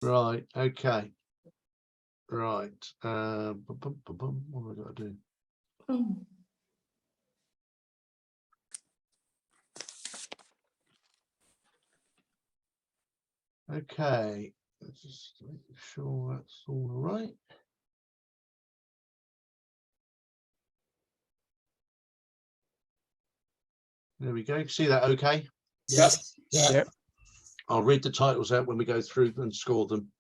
Right. Okay. Right. What have I got to do? Okay. Let's just make sure that's all right. There we go. See that? Okay. Yes. Yeah. I'll read the titles out when we go through and score them.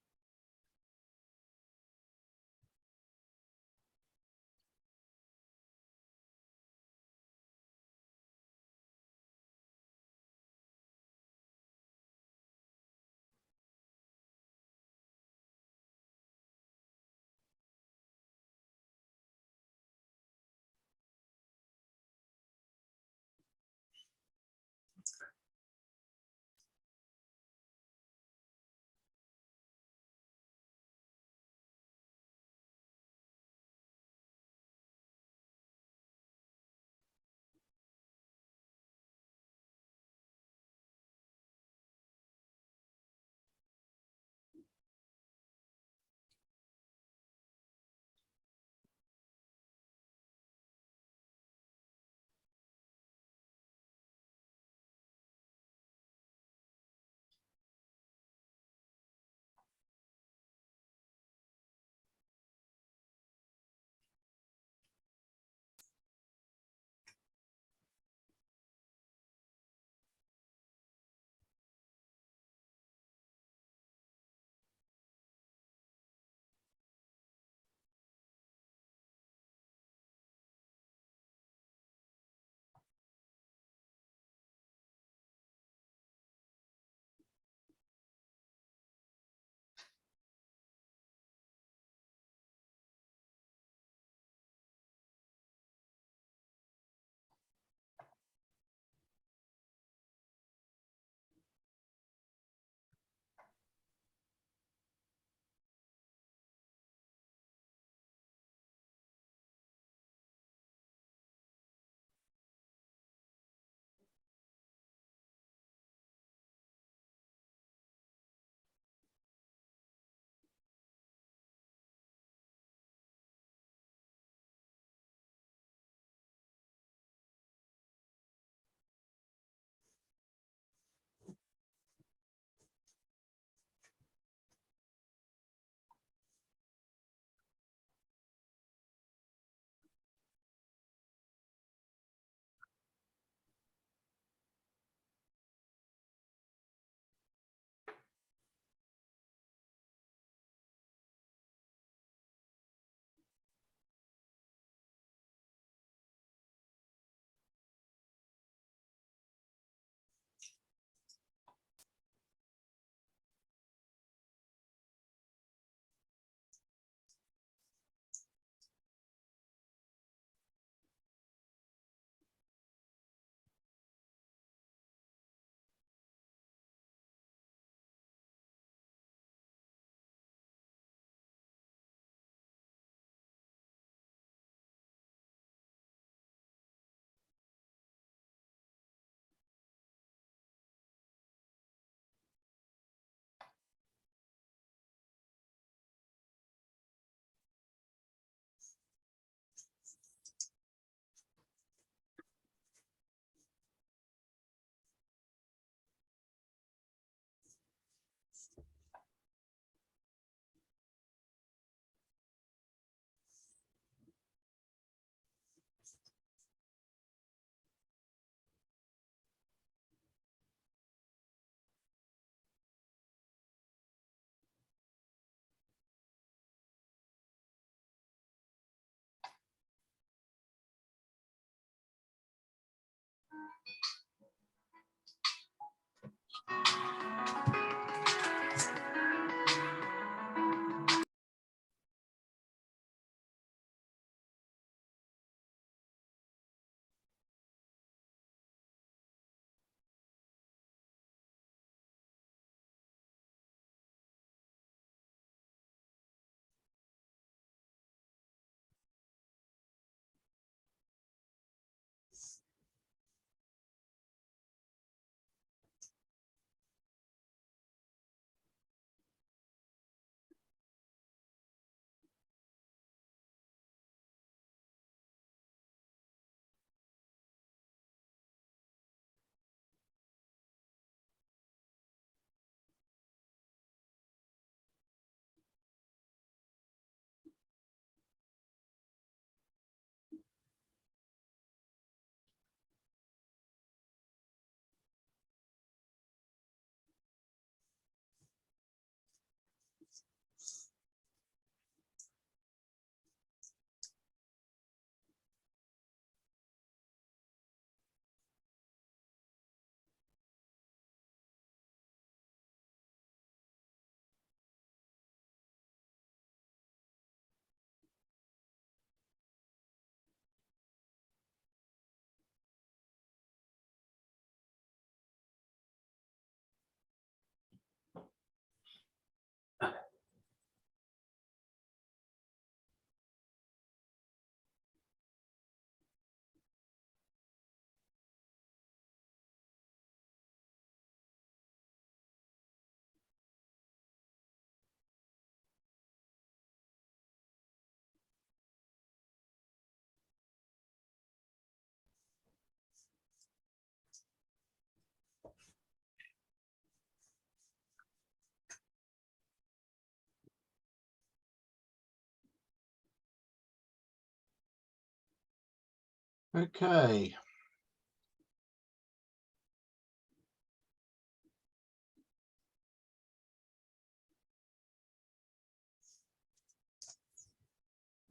Okay.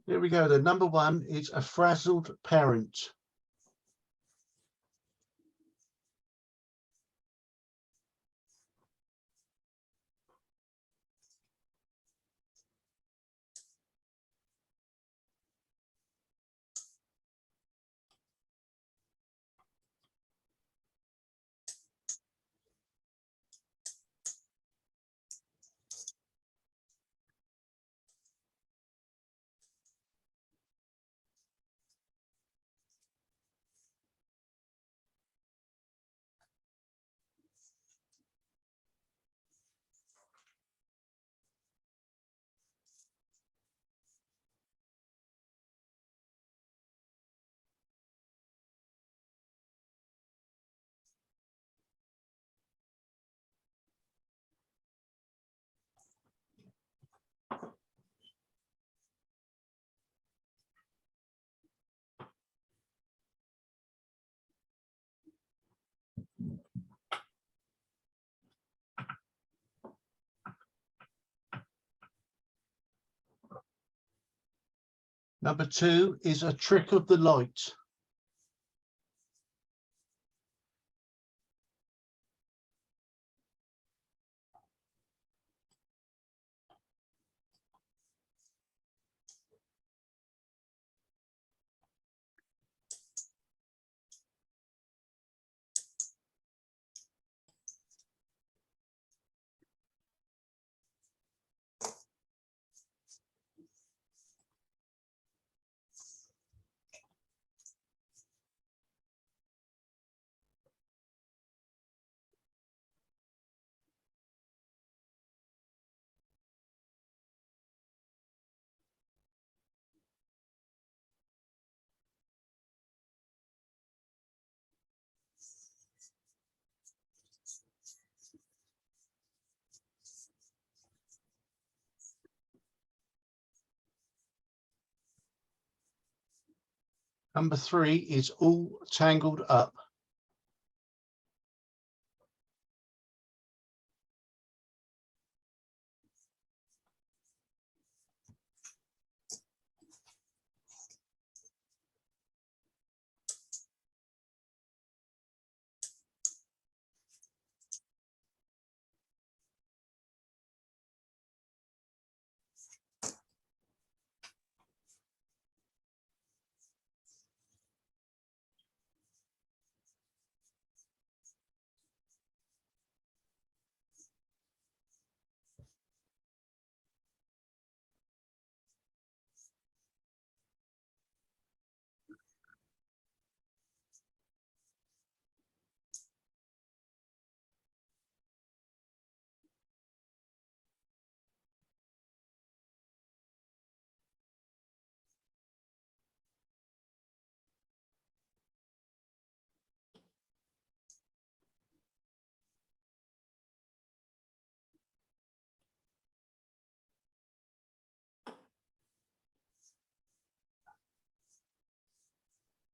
Here we go. The number one is a frazzled parent. Number two is a trick of the light. Number three is all tangled up.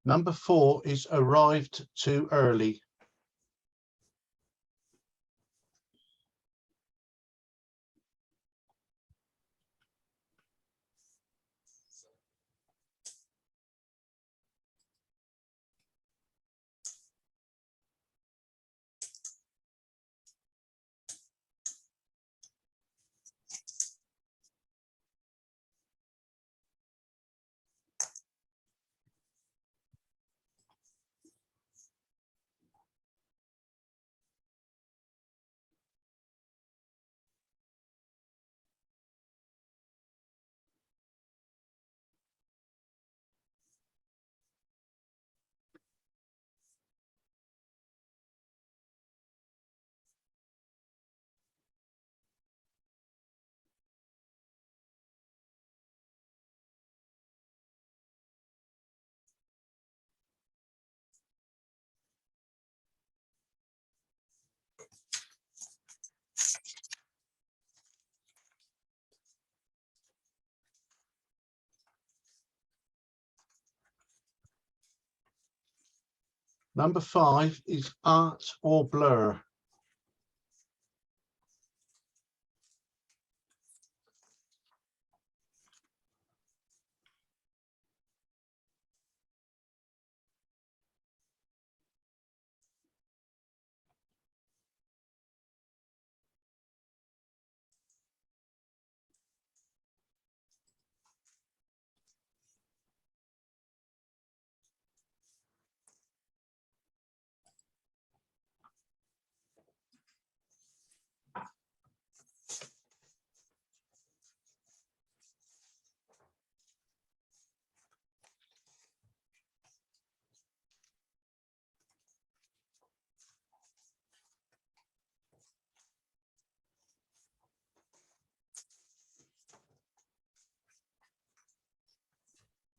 Number four is arrived too early. Number 5 is art or blur.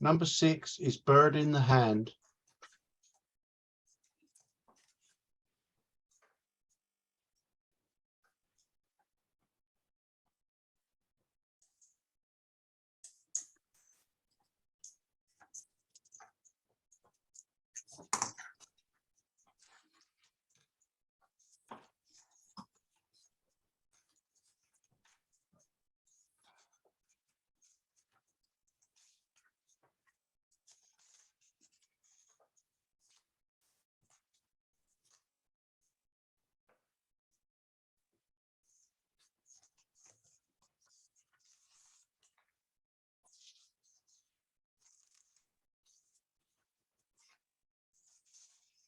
Number 6 is bird in the hand.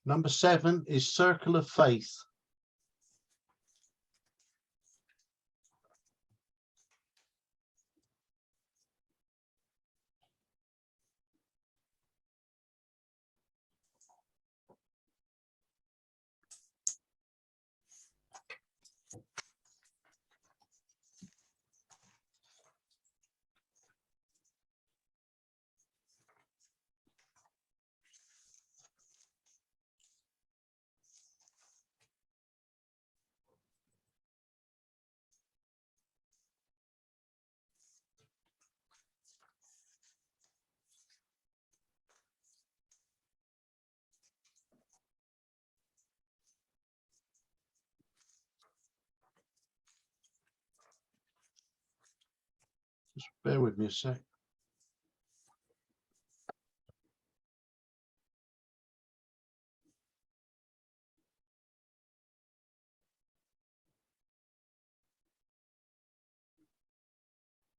Number 7 is circle of faith. Just bear with me a sec.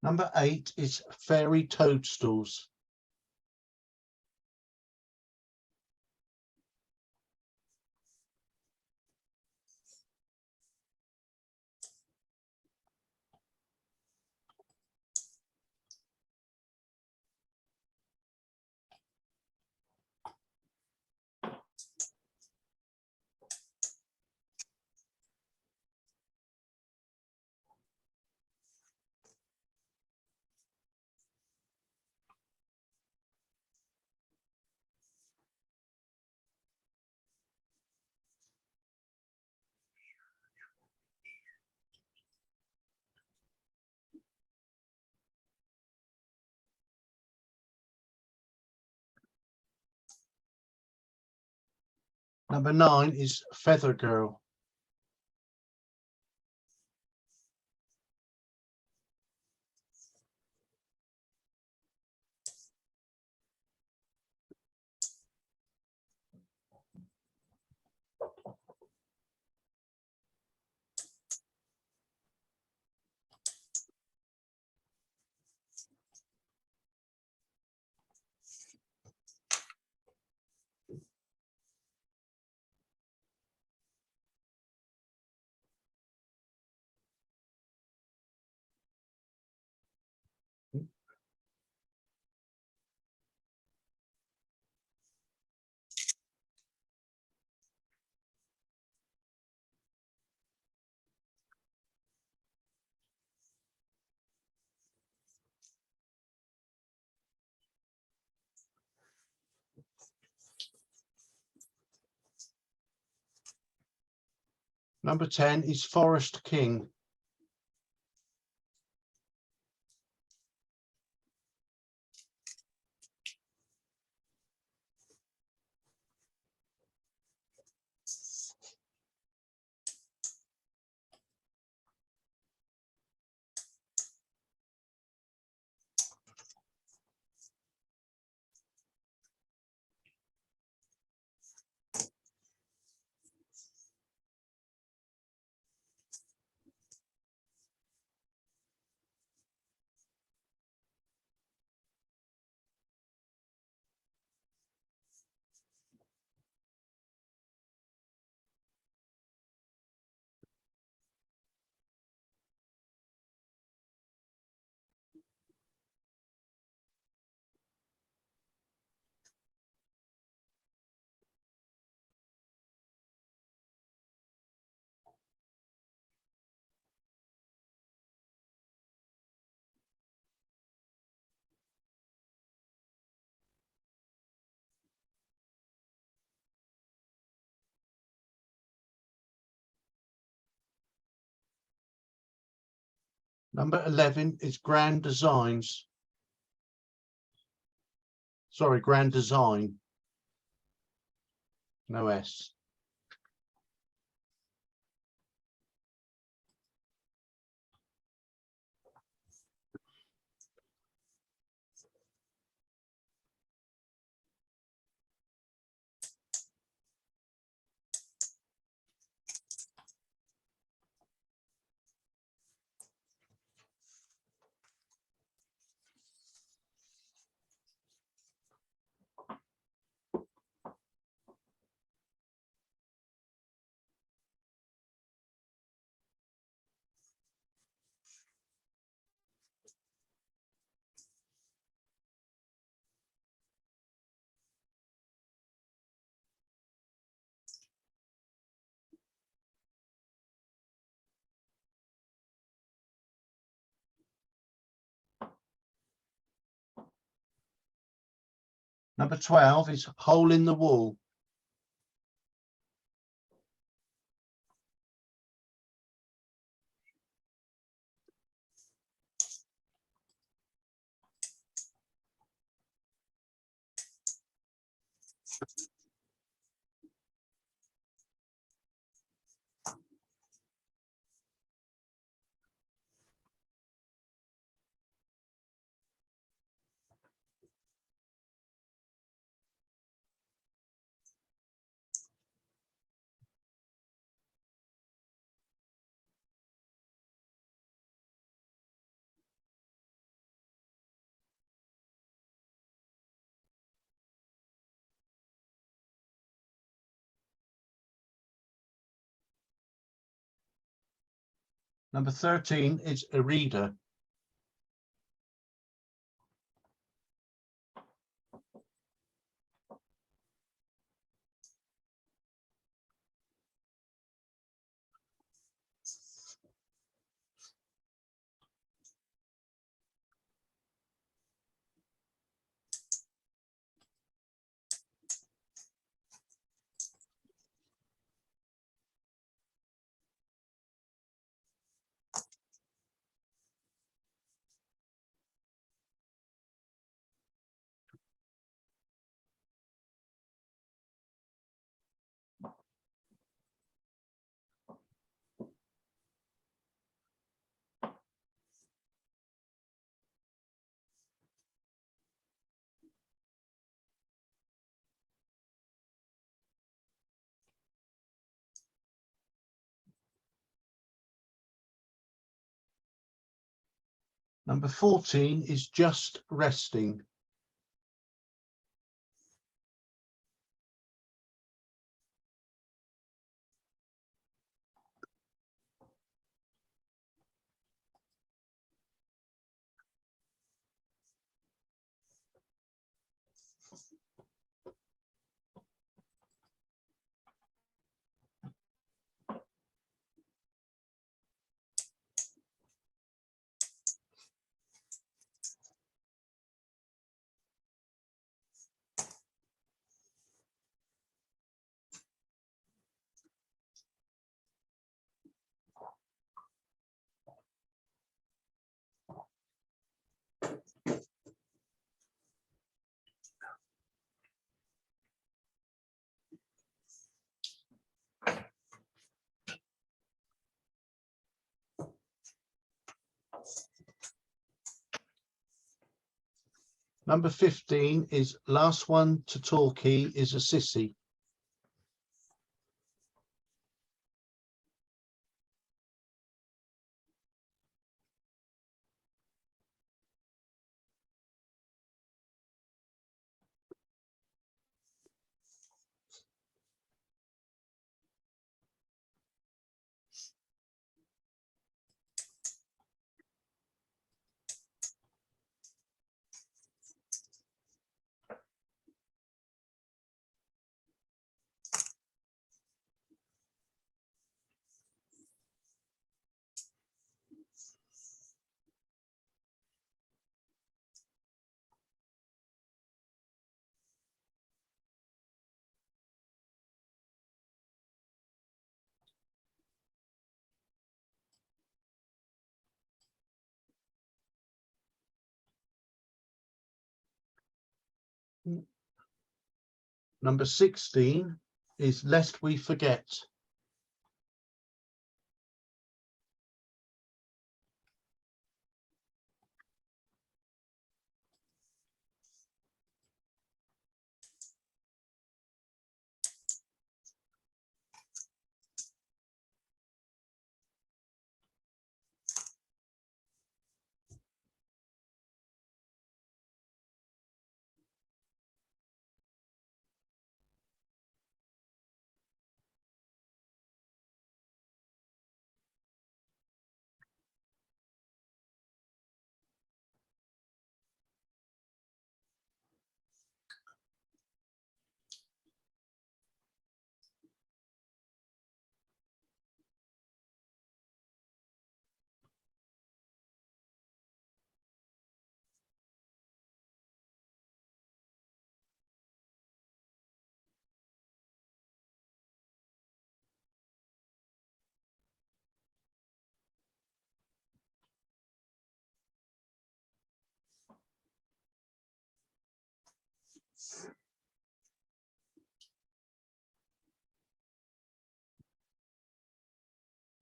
Number 8 is fairy toadstools. Number 9 is feather girl. Number 10 is forest king. Number 11 is Grand Designs. Sorry, Grand Design. No S. Number 12 is Hole in the Wall. Number 13 is a reader. Number 14 is Just Resting. Number 15 is Last One to Talkie is a Sissy. Number 16 is Lest We Forget.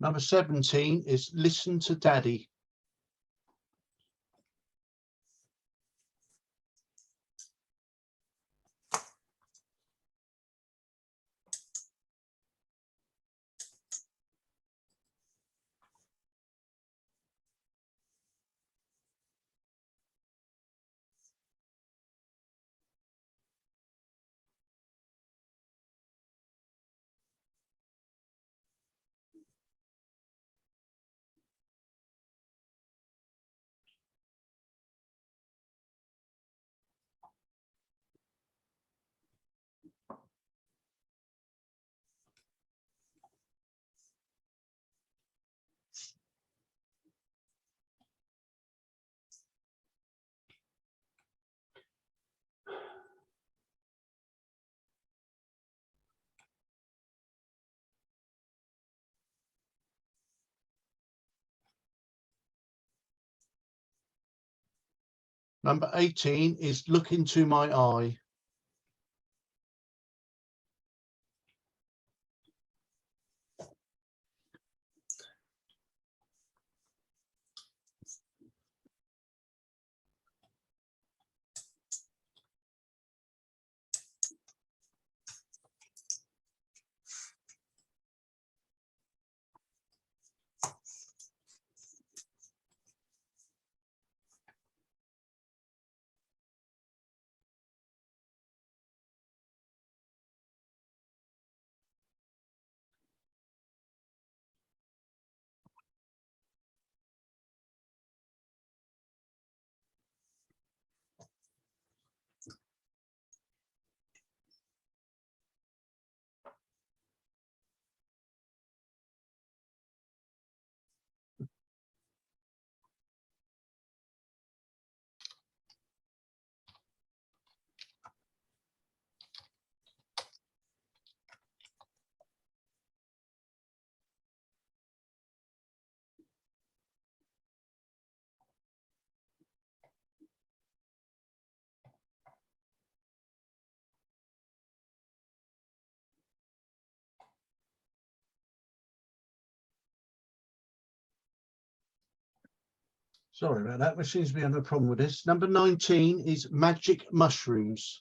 Number 17 is Listen to Daddy. Number 18 is Look Into My Eye. Sorry about that. We seems to be having a problem with this. Number 19 is Magic Mushrooms.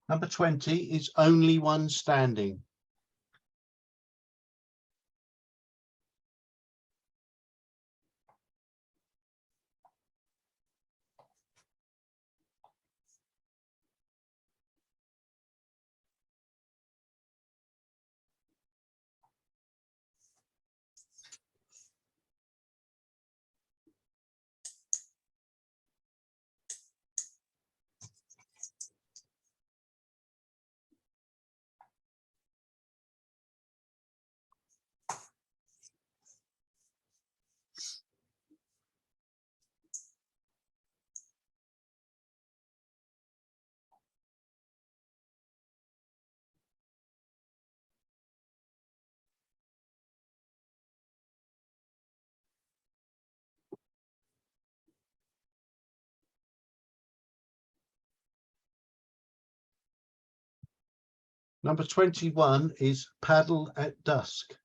Number 20 is only one standing. Number 21 is paddle at dusk.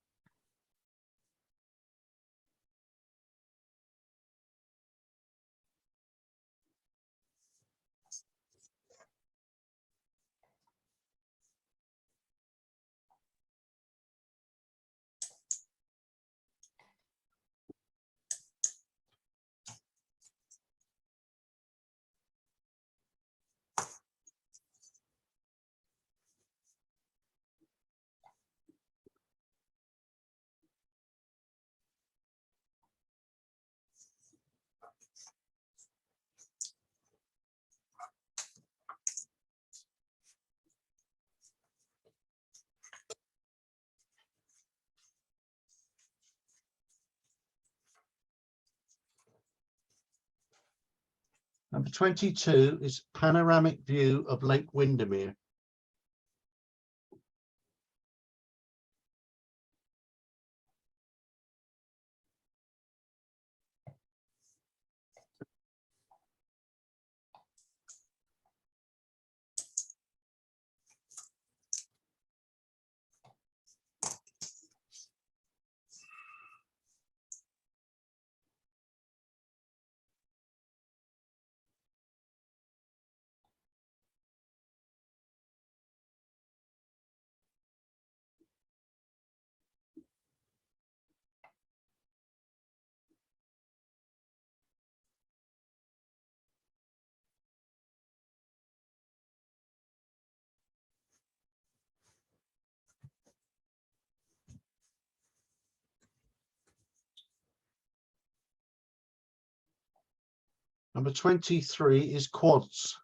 Number 22 is panoramic view of Lake Windermere. Number 23 is quads.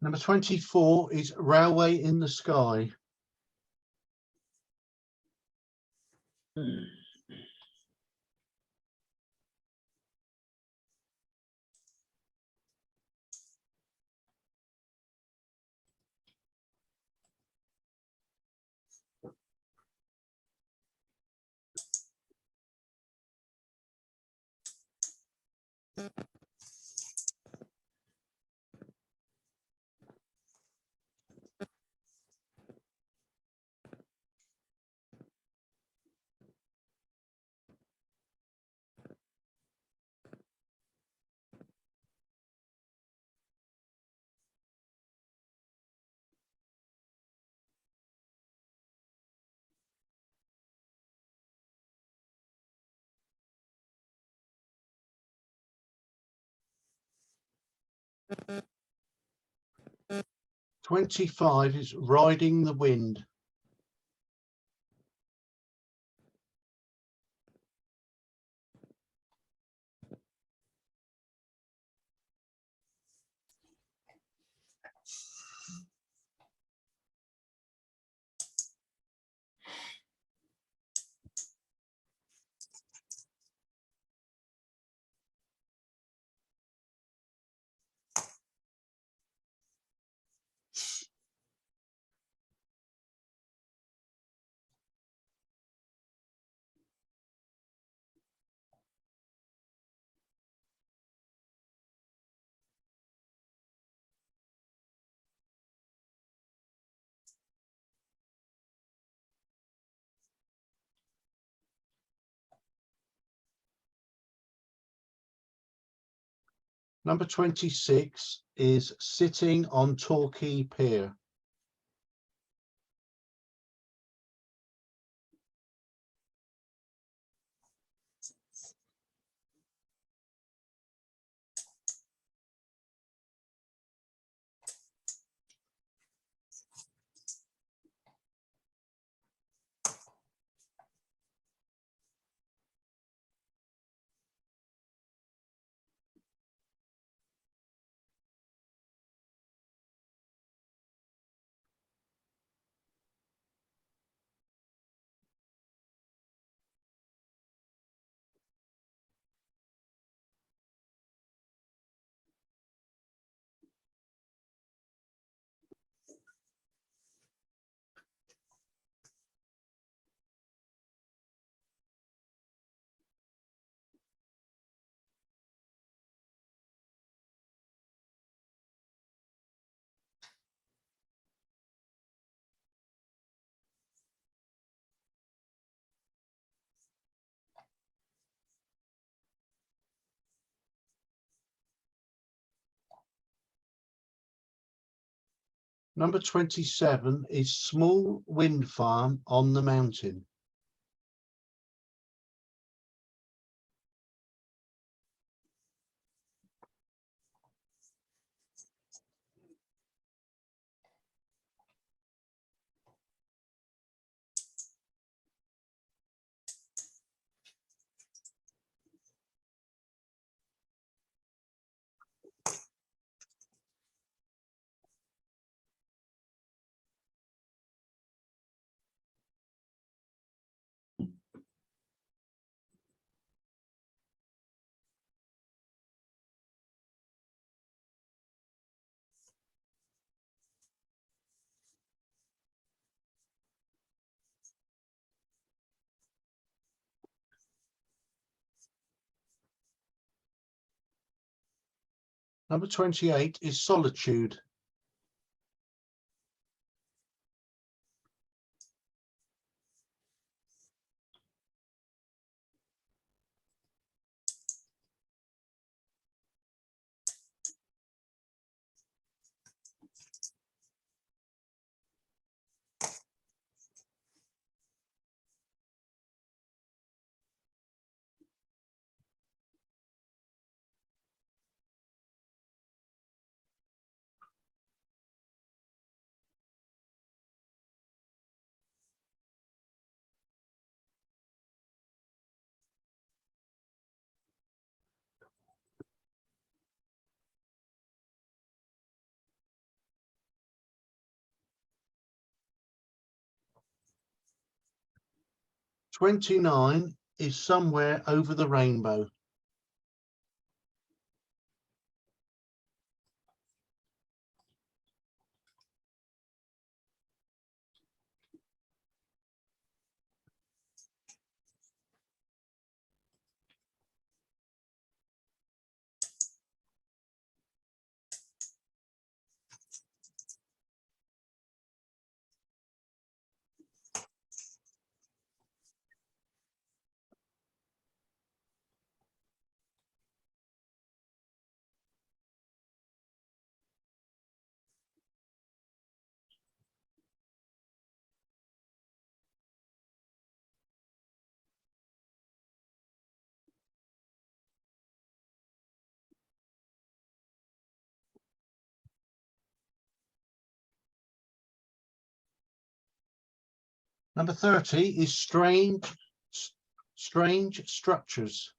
Number 24 is railway in the sky. 25 is riding the wind. Number 26 is sitting on Torquay Pier. Number 27 is small wind farm on the mountain. Number 28 is solitude. "29 is somewhere over the rainbow. Number 30 is strange structures.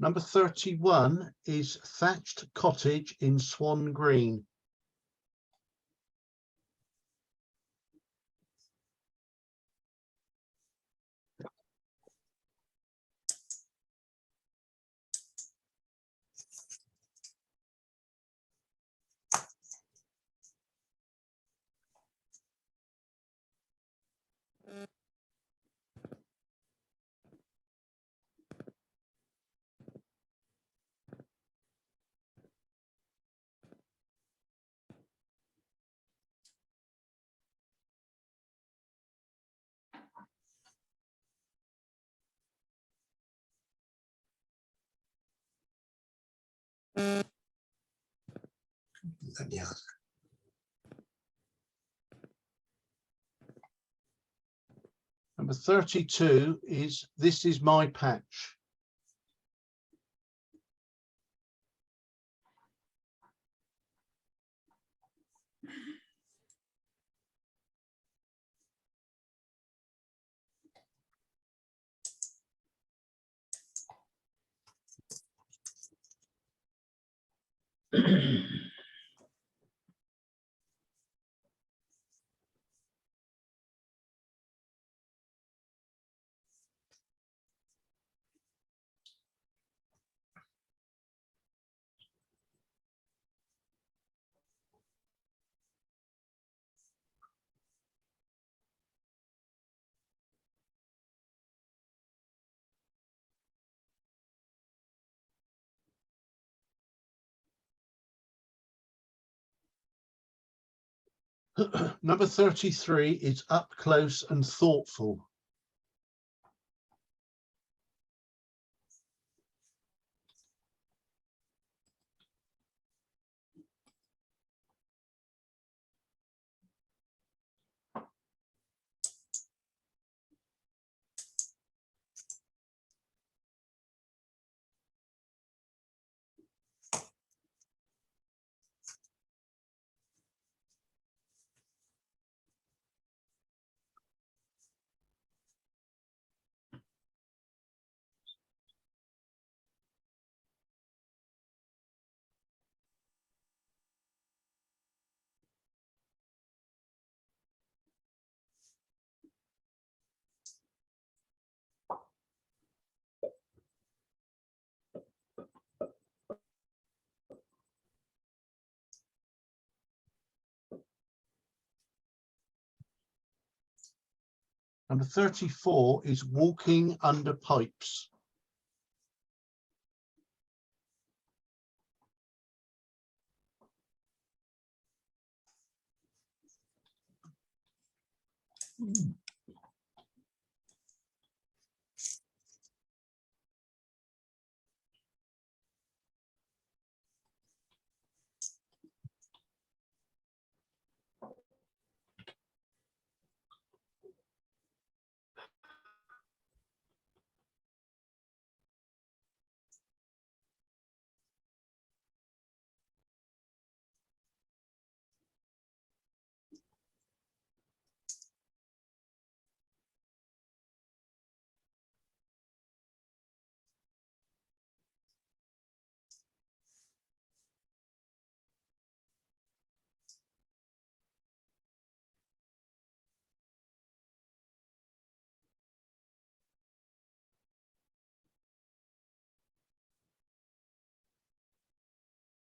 Number 31 is thatched cottage in Swan Green. Number 32 is This Is My Patch. Number 33 is Up Close and Thoughtful. Number 34 is Walking Under Pipes.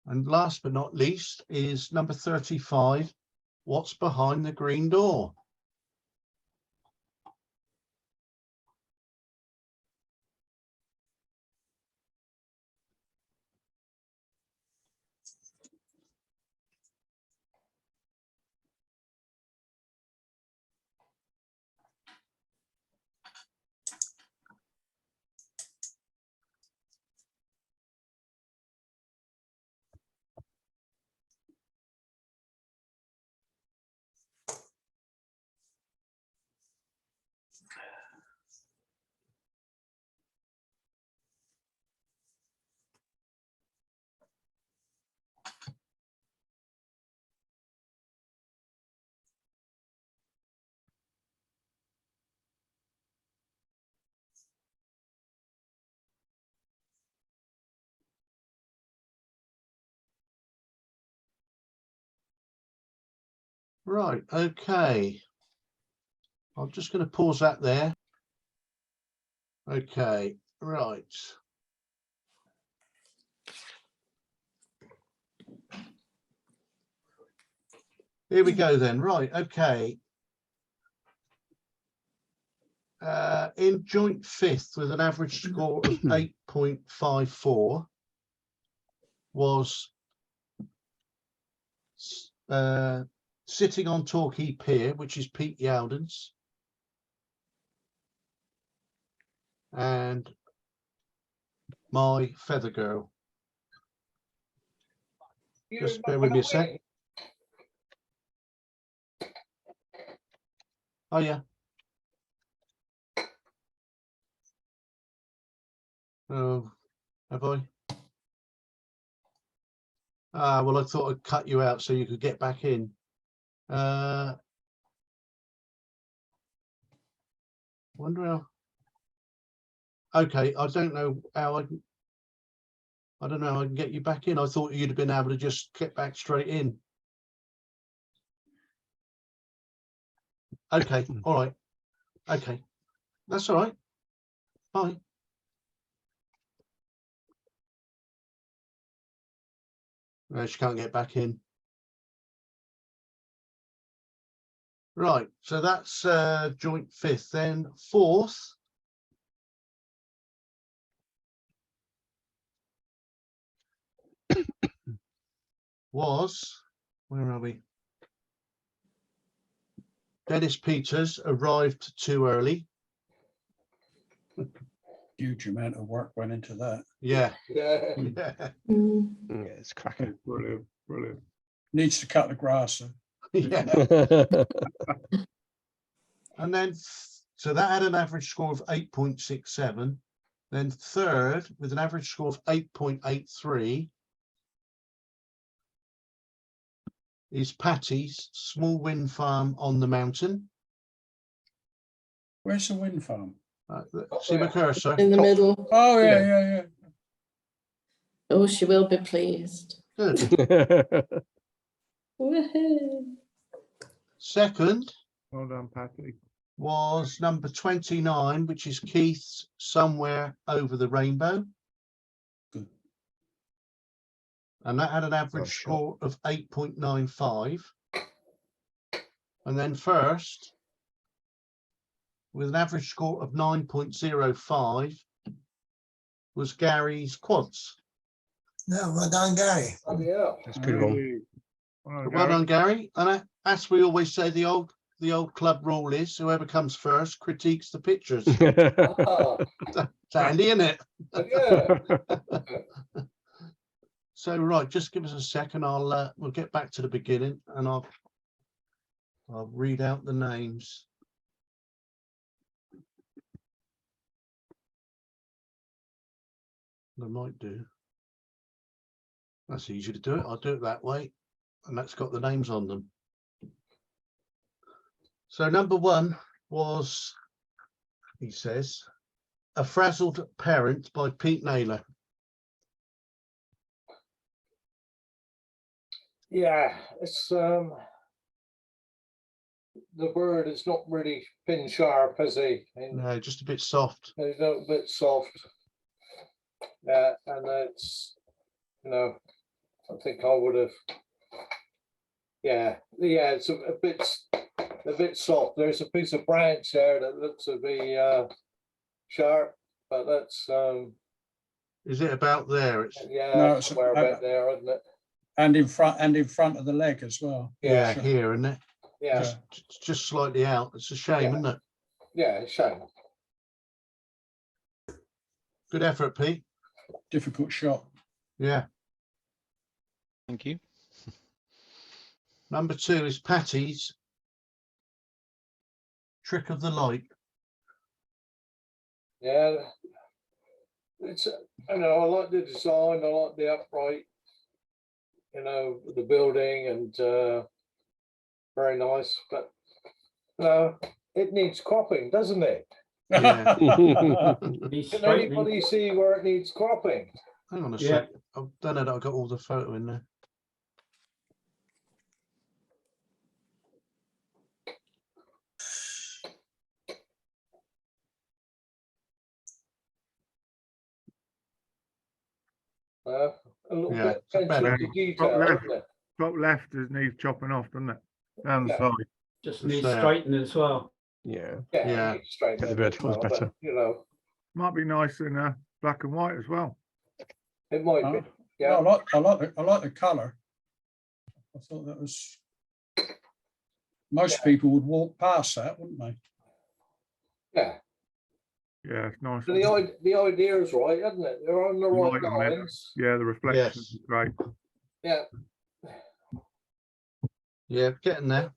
And last but not least is number 35. What's behind the green door? Right, okay. I'm just going to pause that there. Okay, right. Here we go then. Right, okay. In joint fifth with an average score of 8.54 was Sitting on Torquay Pier, which is Pete Yalden's, and My Feather Girl. Just bear with me a sec. Oh yeah. Oh, have I? Ah, well, I thought I'd cut you out so you could get back in. Wonder how. Okay, I don't know how I don't know how I can get you back in. I thought you'd have been able to just get back straight in. Okay, all right. Okay, that's all right. Bye. No, she can't get back in. Right, so that's joint fifth. Then fourth was, where are we? Dennis Peters arrived too early. Huge amount of work went into that. Yeah. Yeah. Yeah. Yeah, it's cracking. Brilliant, brilliant. Needs to cut the grass. Yeah. And then, so that had an average score of 8.67. Then third, with an average score of 8.83, is Patty's Small Wind Farm on the Mountain. Where's the wind farm? See my cursor? In the middle. Oh, Yeah. yeah. Oh, she will be pleased. Good. Woohoo. Second Well done, Patty. was number 29, which is Keith's Somewhere Over the Rainbow. Good. And that had an average Nice shot. score of 8.95. And then first, with an average score of 9.05, was Gary's Quads. No, well done, Gary. Oh, yeah. That's a good one. Really. Well Well done, done, Gary. And as we always say, the old club rule is whoever comes first critiques the pictures. Ah, It's handy, isn't it? yeah. So right, just give us a second. We'll get back to the beginning and I'll read out the names. I might do. That's easy to do it. I'll do it that way, and that's got the names on them. So number one was, he says, A Frazzled Parent by Pete Naylor. Yeah, it's the word is not really pin sharp, is he? No, just a bit soft. A little bit soft. Yeah, and it's, you know, I think I would have. Yeah, it's a bit soft. There's a piece of branch there that looks to be sharp, but that's Is it about there? It's No, it's somewhere about there, isn't it? and in front of the leg as well. yeah, Yeah, here, isn't it? yeah, Just slightly out. It's a shame, Yeah. isn't it? yeah. Shame. Good effort, Pete. Difficult shot. Yeah. Thank you. Number 2 is Patty's Trick of the Light. Yeah, it's. I know. I like the design. I like the upright. You know, the building and very nice. But it needs cropping, doesn't it? Yeah. Can anybody see where it needs cropping? Hang on a Yeah. sec. I don't know that I got all the photo in there. A little Yeah, bit it's a attention better- to detail, left. isn't it? Top left is needs chopping off, doesn't it? Down the Yeah. side. Just It's needs there. straightening as well. Yeah. Yeah. it needs straight Get the in as verticals well, but, better. You know, Might be nice in black and white as well. it might Oh, be. Yeah, I like the colour. I thought that was. Most people would walk past that, wouldn't they? yeah. Yeah, it's nice. So the idea is right, isn't it? They're on the right Light on it. lines. Yeah, the reflection Yes. is great. Yeah, Yeah, getting there.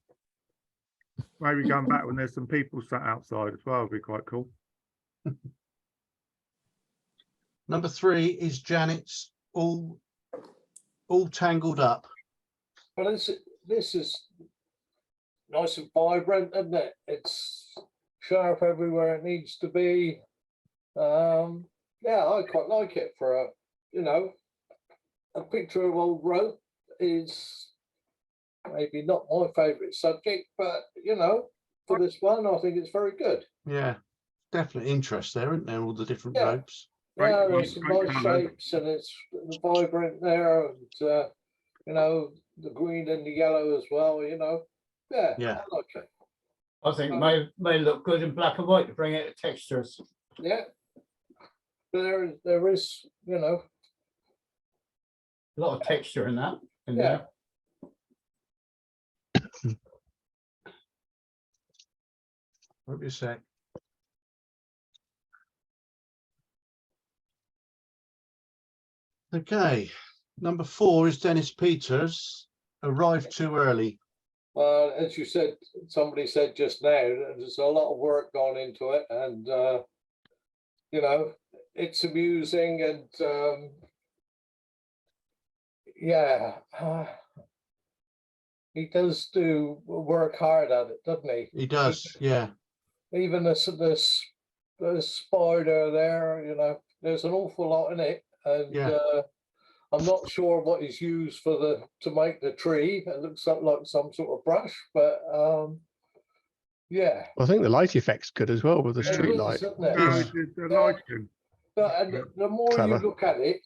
Maybe going back when there's some people sat outside as well would be quite cool. Number 3 is Janet's all tangled up. but this is nice and vibrant, isn't it? It's sharp everywhere it needs to be. Yeah, I quite like it for a picture of old rope is maybe not my favourite subject, but for this one, I think it's very good. Yeah, definitely interest there, isn't there? All the different Yeah. ropes. Great Yeah, colour, there's some great nice colour. shapes and it's vibrant there, and the green and the yellow as well. Yeah, Yeah. I like it. I think may look good in black and white to bring out the textures. Yeah, there is A lot of texture in that. In Yeah. there. Wait a sec. Okay, number 4 is Dennis Peters. Arrived too early. as you said, somebody said just now, there's a lot of work gone into it, and it's amusing, and he does work hard at it, doesn't he? He does, yeah. Even this spider there, there's an awful lot in it, and Yeah. I'm not sure what is used to make the tree. It looks like some sort of brush, but yeah. I think the light effect's good as well with the It street is, light. isn't it? No, it is the lighting. But the more Clever. you look at it,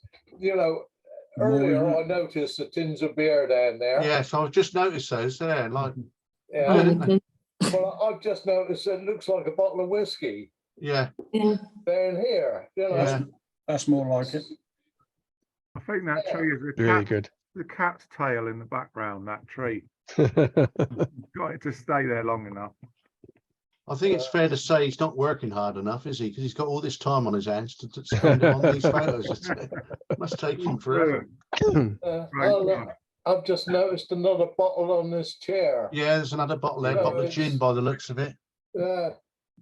earlier More I noticed the tins of beer down there. Yes, I've just noticed those there. Like, Yeah. good, isn't they? Well, I've just noticed it looks like a bottle of whiskey Yeah, Yeah. down here. yeah. That's more like it. I think that tree is Really good. the cat's tail in the background, that tree. Got it to stay there long enough. I think it's fair to say he's not working hard enough, is he? Because he's got all this time on his hands to spend on these photos. It must take him forever. Right. I've just noticed another bottle on this chair. Yeah, there's another bottle there, bottle of gin by the looks of it. Yeah,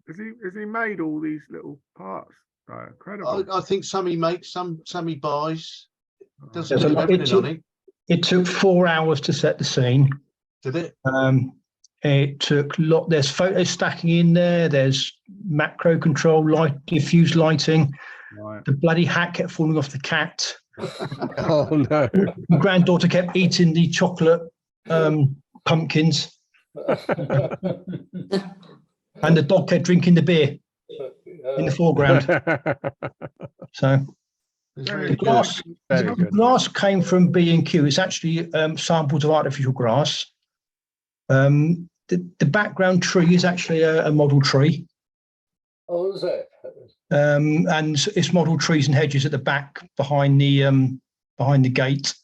Has he made all these little parts? Incredible. I think some he makes, some he buys. Doesn't There's a do lot- everything on it, It took 4 hours to set the scene. did it? It took there's photo stacking in there. There's macro control, light, diffuse lighting. Right. The bloody hat kept falling off the cat. Oh no. My granddaughter kept eating the chocolate pumpkins, and the dog kept drinking the beer in the foreground. So It's Very really good. good. Grass, Very the good. grass came from B&Q. It's actually samples of artificial grass. The background tree is actually a model tree. Oh, is it? And it's model trees and hedges at the back behind the gate.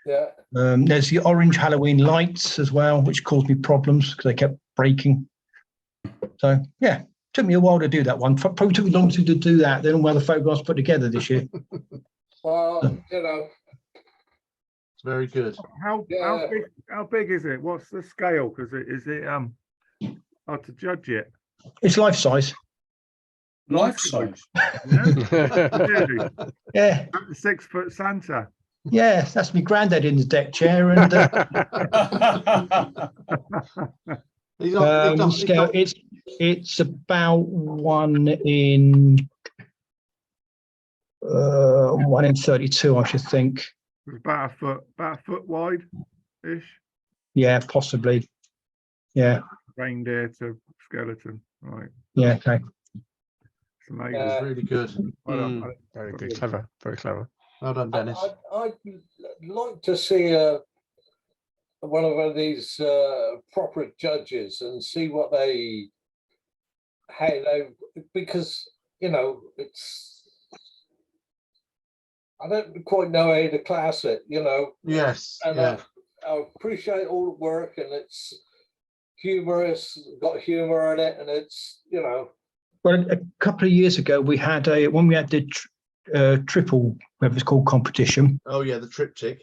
Yeah. There's the orange Halloween lights as well, which caused me problems because they kept breaking. So yeah, took me a while to do that one. Probably took me longer to do that than all the other photographs put together this year. Well, you know, It's very good. Yeah. How big is it? What's the scale? Because is it hard to judge it? It's life size. Life size. Yeah, really? Yeah, 6 foot Santa. yeah. That's my granddad in the deck chair, and scale. It's about 1 in 32, I should think. It's about a foot wide ish. Yeah, possibly. Yeah, Reindeer to skeleton. Right. yeah. Okay. It's amazing. Yeah. It's really good. Well done, Mm, Alex. very good. Clever. Very clever. Well done, Dennis. I'd like to see one of these proper judges and see what because you know I don't quite know how to class it, you know. Yes. And Yeah. I appreciate all the work, and it's humorous, got humor in it, and it's, you know. Well, a couple of years ago, we had when we had the triple, whatever it's called, competition, Oh yeah, the triptych.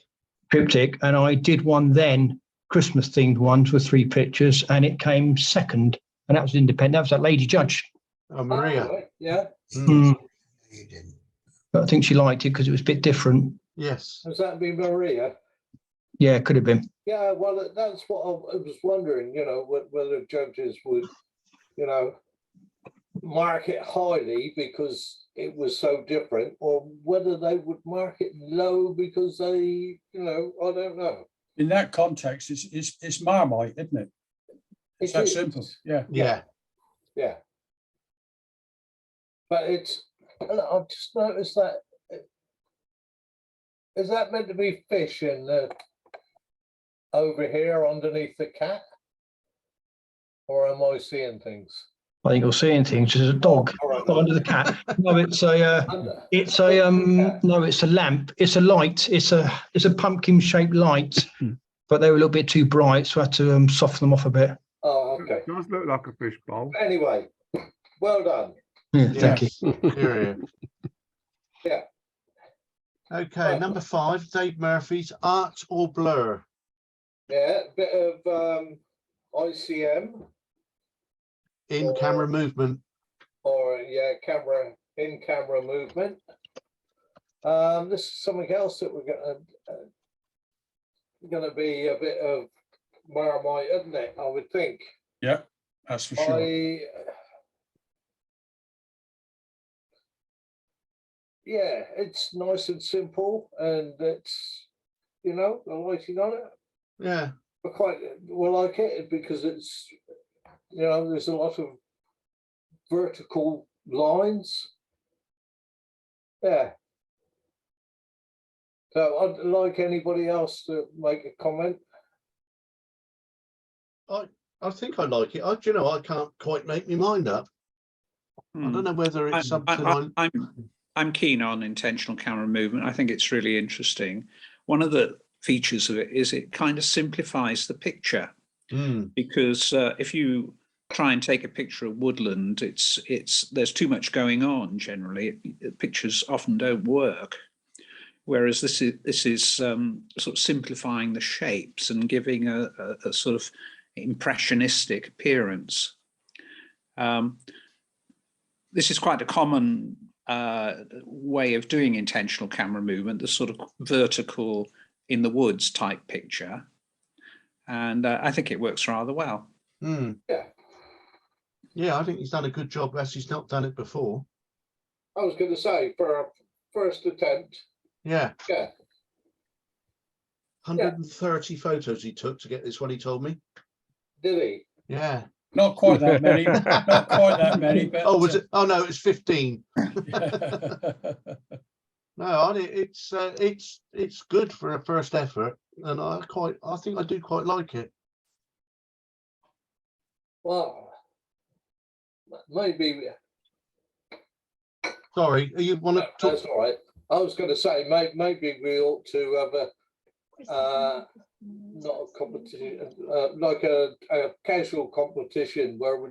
and I did one then, Christmas themed ones with 3 pictures, and it came second, and that was independent. That was that lady judge. Oh, Maria. Right, yeah. Mm. You didn't. But I think she liked it because it was a bit different. Yes. Has that been Maria? Yeah, it could have been. Yeah, well, that's what I was wondering, you know, whether judges would, you know, mark it highly because it was so different, or whether they would mark it low because they, you know, I don't know. In that context, it's Marmite, isn't it? It's that simple. Yeah. Yeah. Yeah. But I've just noticed that. Is that meant to be fish in over here underneath the cat? Or am I seeing things? I think you're seeing things. There's a dog All right. under the cat. No, it's a no, it's a lamp. It's a light. It's a pumpkin shaped light, but they were a little bit too bright, so I had to soften them off a bit. Oh, okay. It does look like a fish bowl. Anyway, well done. Yeah, thank you. Here. Yeah. Okay, number 5, Dave Murphy's Art or Blur. Yeah, bit of ICM. In camera movement. Or yeah, in-camera movement. This is something else that we're gonna be a bit of Marmite, isn't it? I would think. Yeah, that's for sure. Yeah, it's nice and simple, and it's, you know, the lighting on it. Yeah. I quite well like it because it's, you know, there's a lot of vertical lines. Yeah. So I'd like anybody else to make a comment. I think I like it. You know, I can't quite make my mind up. I don't know whether it's something I'm keen on intentional camera movement. I think it's really interesting. One of the features of it is it kind of simplifies the picture, because if you try and take a picture of woodland, there's too much going on. Generally, pictures often don't work. Whereas this is sort of simplifying the shapes and giving a sort of impressionistic appearance. This is quite a common way of doing intentional camera movement, the sort of vertical in the woods type picture. And I think it works rather well. Yeah. Yeah, I think he's done a good job as he's not done it before. I was going to say, for a first attempt. Yeah. Yeah. 130 photos he took to get this one, he told me. Did he? Yeah. Not quite that many. Not quite that many. But, Oh, was it? Oh, no, it's 15. No, it's good for a first effort, and I think I do quite like it. Well, maybe Sorry, you want to talk? that's all right. I was going to say maybe we ought to have a not a competition, like a casual competition where we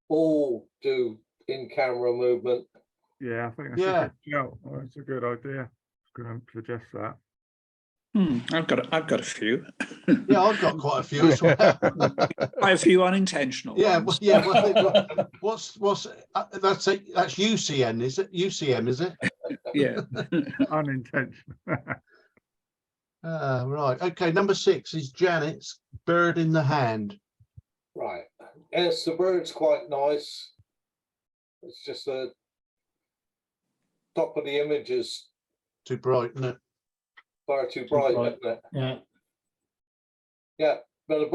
all do in-camera movement. Yeah, I think that's Yeah. a good shout. Oh, that's a good idea. I was going to suggest that. I've got a few. Yeah, I've got quite a few as well. Quite a few unintentional Yeah, ones. yeah. What's that's it? That's UCM, is it? UCM, is it? Yeah. Unintentional. Right. Okay. Number 6 is Janet's bird in the hand. Right. Yes, the bird's quite nice. It's just the top of the image is Too bright, isn't it? far too bright, bright. isn't it? Yeah. Yeah, but the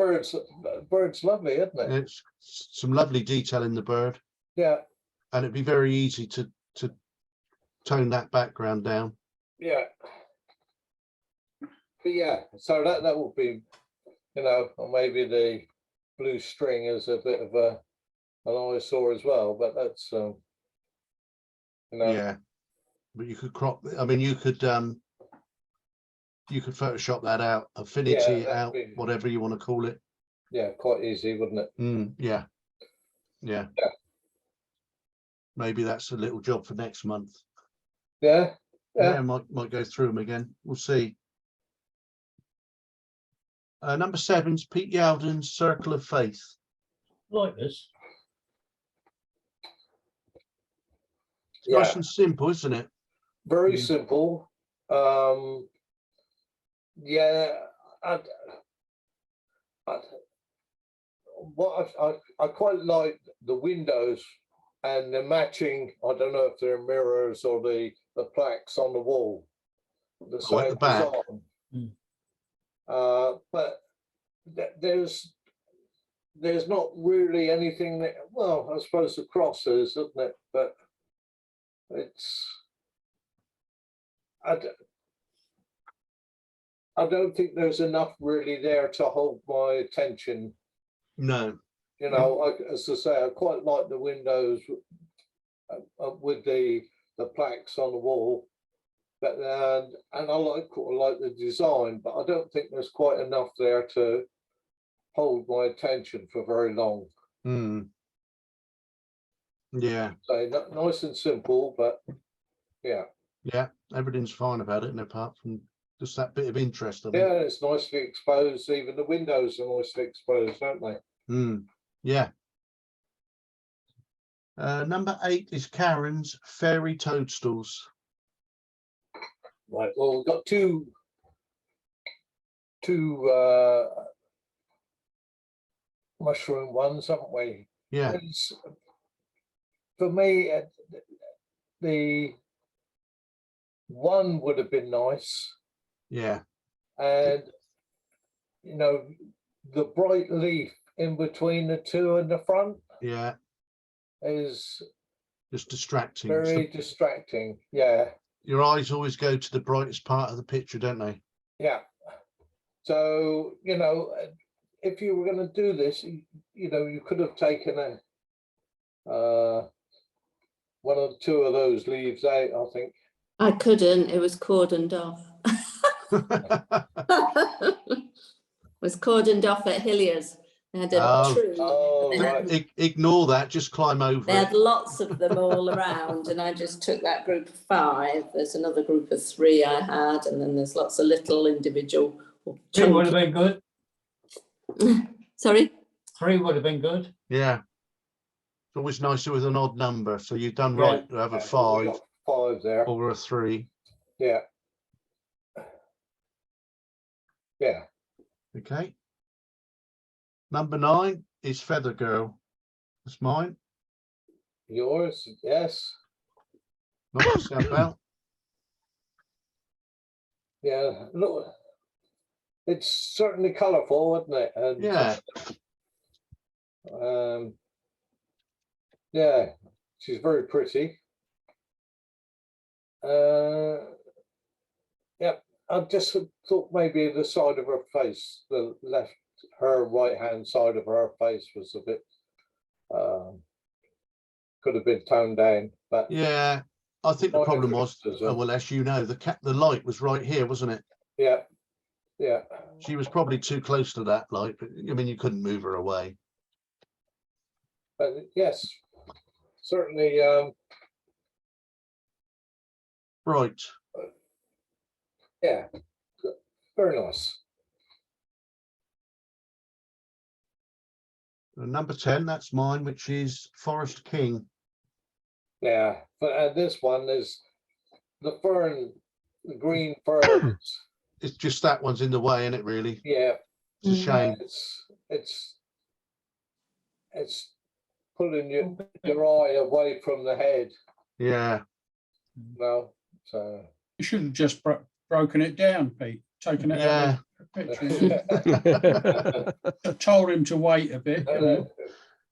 bird's lovely, isn't it? It's some lovely detail in the bird, Yeah, and it'd be very easy to tone that background down. yeah. But yeah, so that will be, you know, or maybe the blue string is a bit of an eyesore as well, but that's you know, Yeah, but you could crop. I mean, you could Photoshop that out, affinity that'd out, be- whatever you want to call it. yeah, quite easy, wouldn't it? Yeah, yeah. Yeah. Maybe that's a little job for next month. Yeah, Yeah, might go through them again. We'll see. Number 7's Pete Yalden's Circle of Faith. Like this. It's nice and simple, isn't it? very simple. Yeah, I quite like the windows and the matching. I don't know if they're mirrors or the plaques on the wall. The at same the back. design. But there's not really anything that. Well, I suppose the cross is, isn't it? But it's. I don't think there's enough really there to hold my attention. No. You know, as I say, I quite like the windows with the plaques on the wall, but and I like the design, but I don't think there's quite enough there to hold my attention for very long. Yeah. So nice and simple, but yeah. Yeah, everything's fine about it, and apart from just that bit of interest. I think. Yeah, it's nicely exposed. Even the windows are nicely exposed, aren't they? Yeah. Number 8 is Karen's Fairy Toadstools. Right. Well, we've got two mushroom ones, haven't we? Yeah. For me, the one would have been nice. Yeah. And you know, the bright leaf in between the two in the front. Yeah. Is just distracting. Very distracting. Yeah. Your eyes always go to the brightest part of the picture, don't they? Yeah. So, you know, if you were going to do this, you know, you could have taken one or two of those leaves out, I think. I couldn't, it was cordoned off. It was cordoned off at Hilliers. They had a tree. Right. Ignore that, just climb over They had lots of them all around, and I just took that group of 5. There's another group of 3 I had, and then there's lots of little individual. 3 would have been good. Sorry? 3 would have been good. Yeah. It's always nicer with an odd number, so you've done right to have a 5. 5 there. Or a 3. Yeah. Yeah. Okay. Number 9 is Feather Girl. That's mine. Yours, yes. Knock yourself out. Yeah, look, it's certainly colourful, isn't it? And, yeah. Yeah, she's very pretty. I just thought maybe the side of her face, the left, her right hand side of her face was a bit, could have been toned down, but Yeah, I think the Minor problem was, criticism. well, as you know, the light was right here, wasn't it? yeah, yeah. She was probably too close to that light, but I mean, you couldn't move her away. But yes, certainly, Right. yeah, very nice. Number 10, that's mine, which is Forest King. Yeah, but this one is the fern, the green ferns. It's just that one's in the way, isn't it, really? Yeah, It's a shame. it's pulling your eye away from the head. Yeah. No, so You should have just broken it down, Pete. Taken it out of the picture. I told him to wait a bit. You know.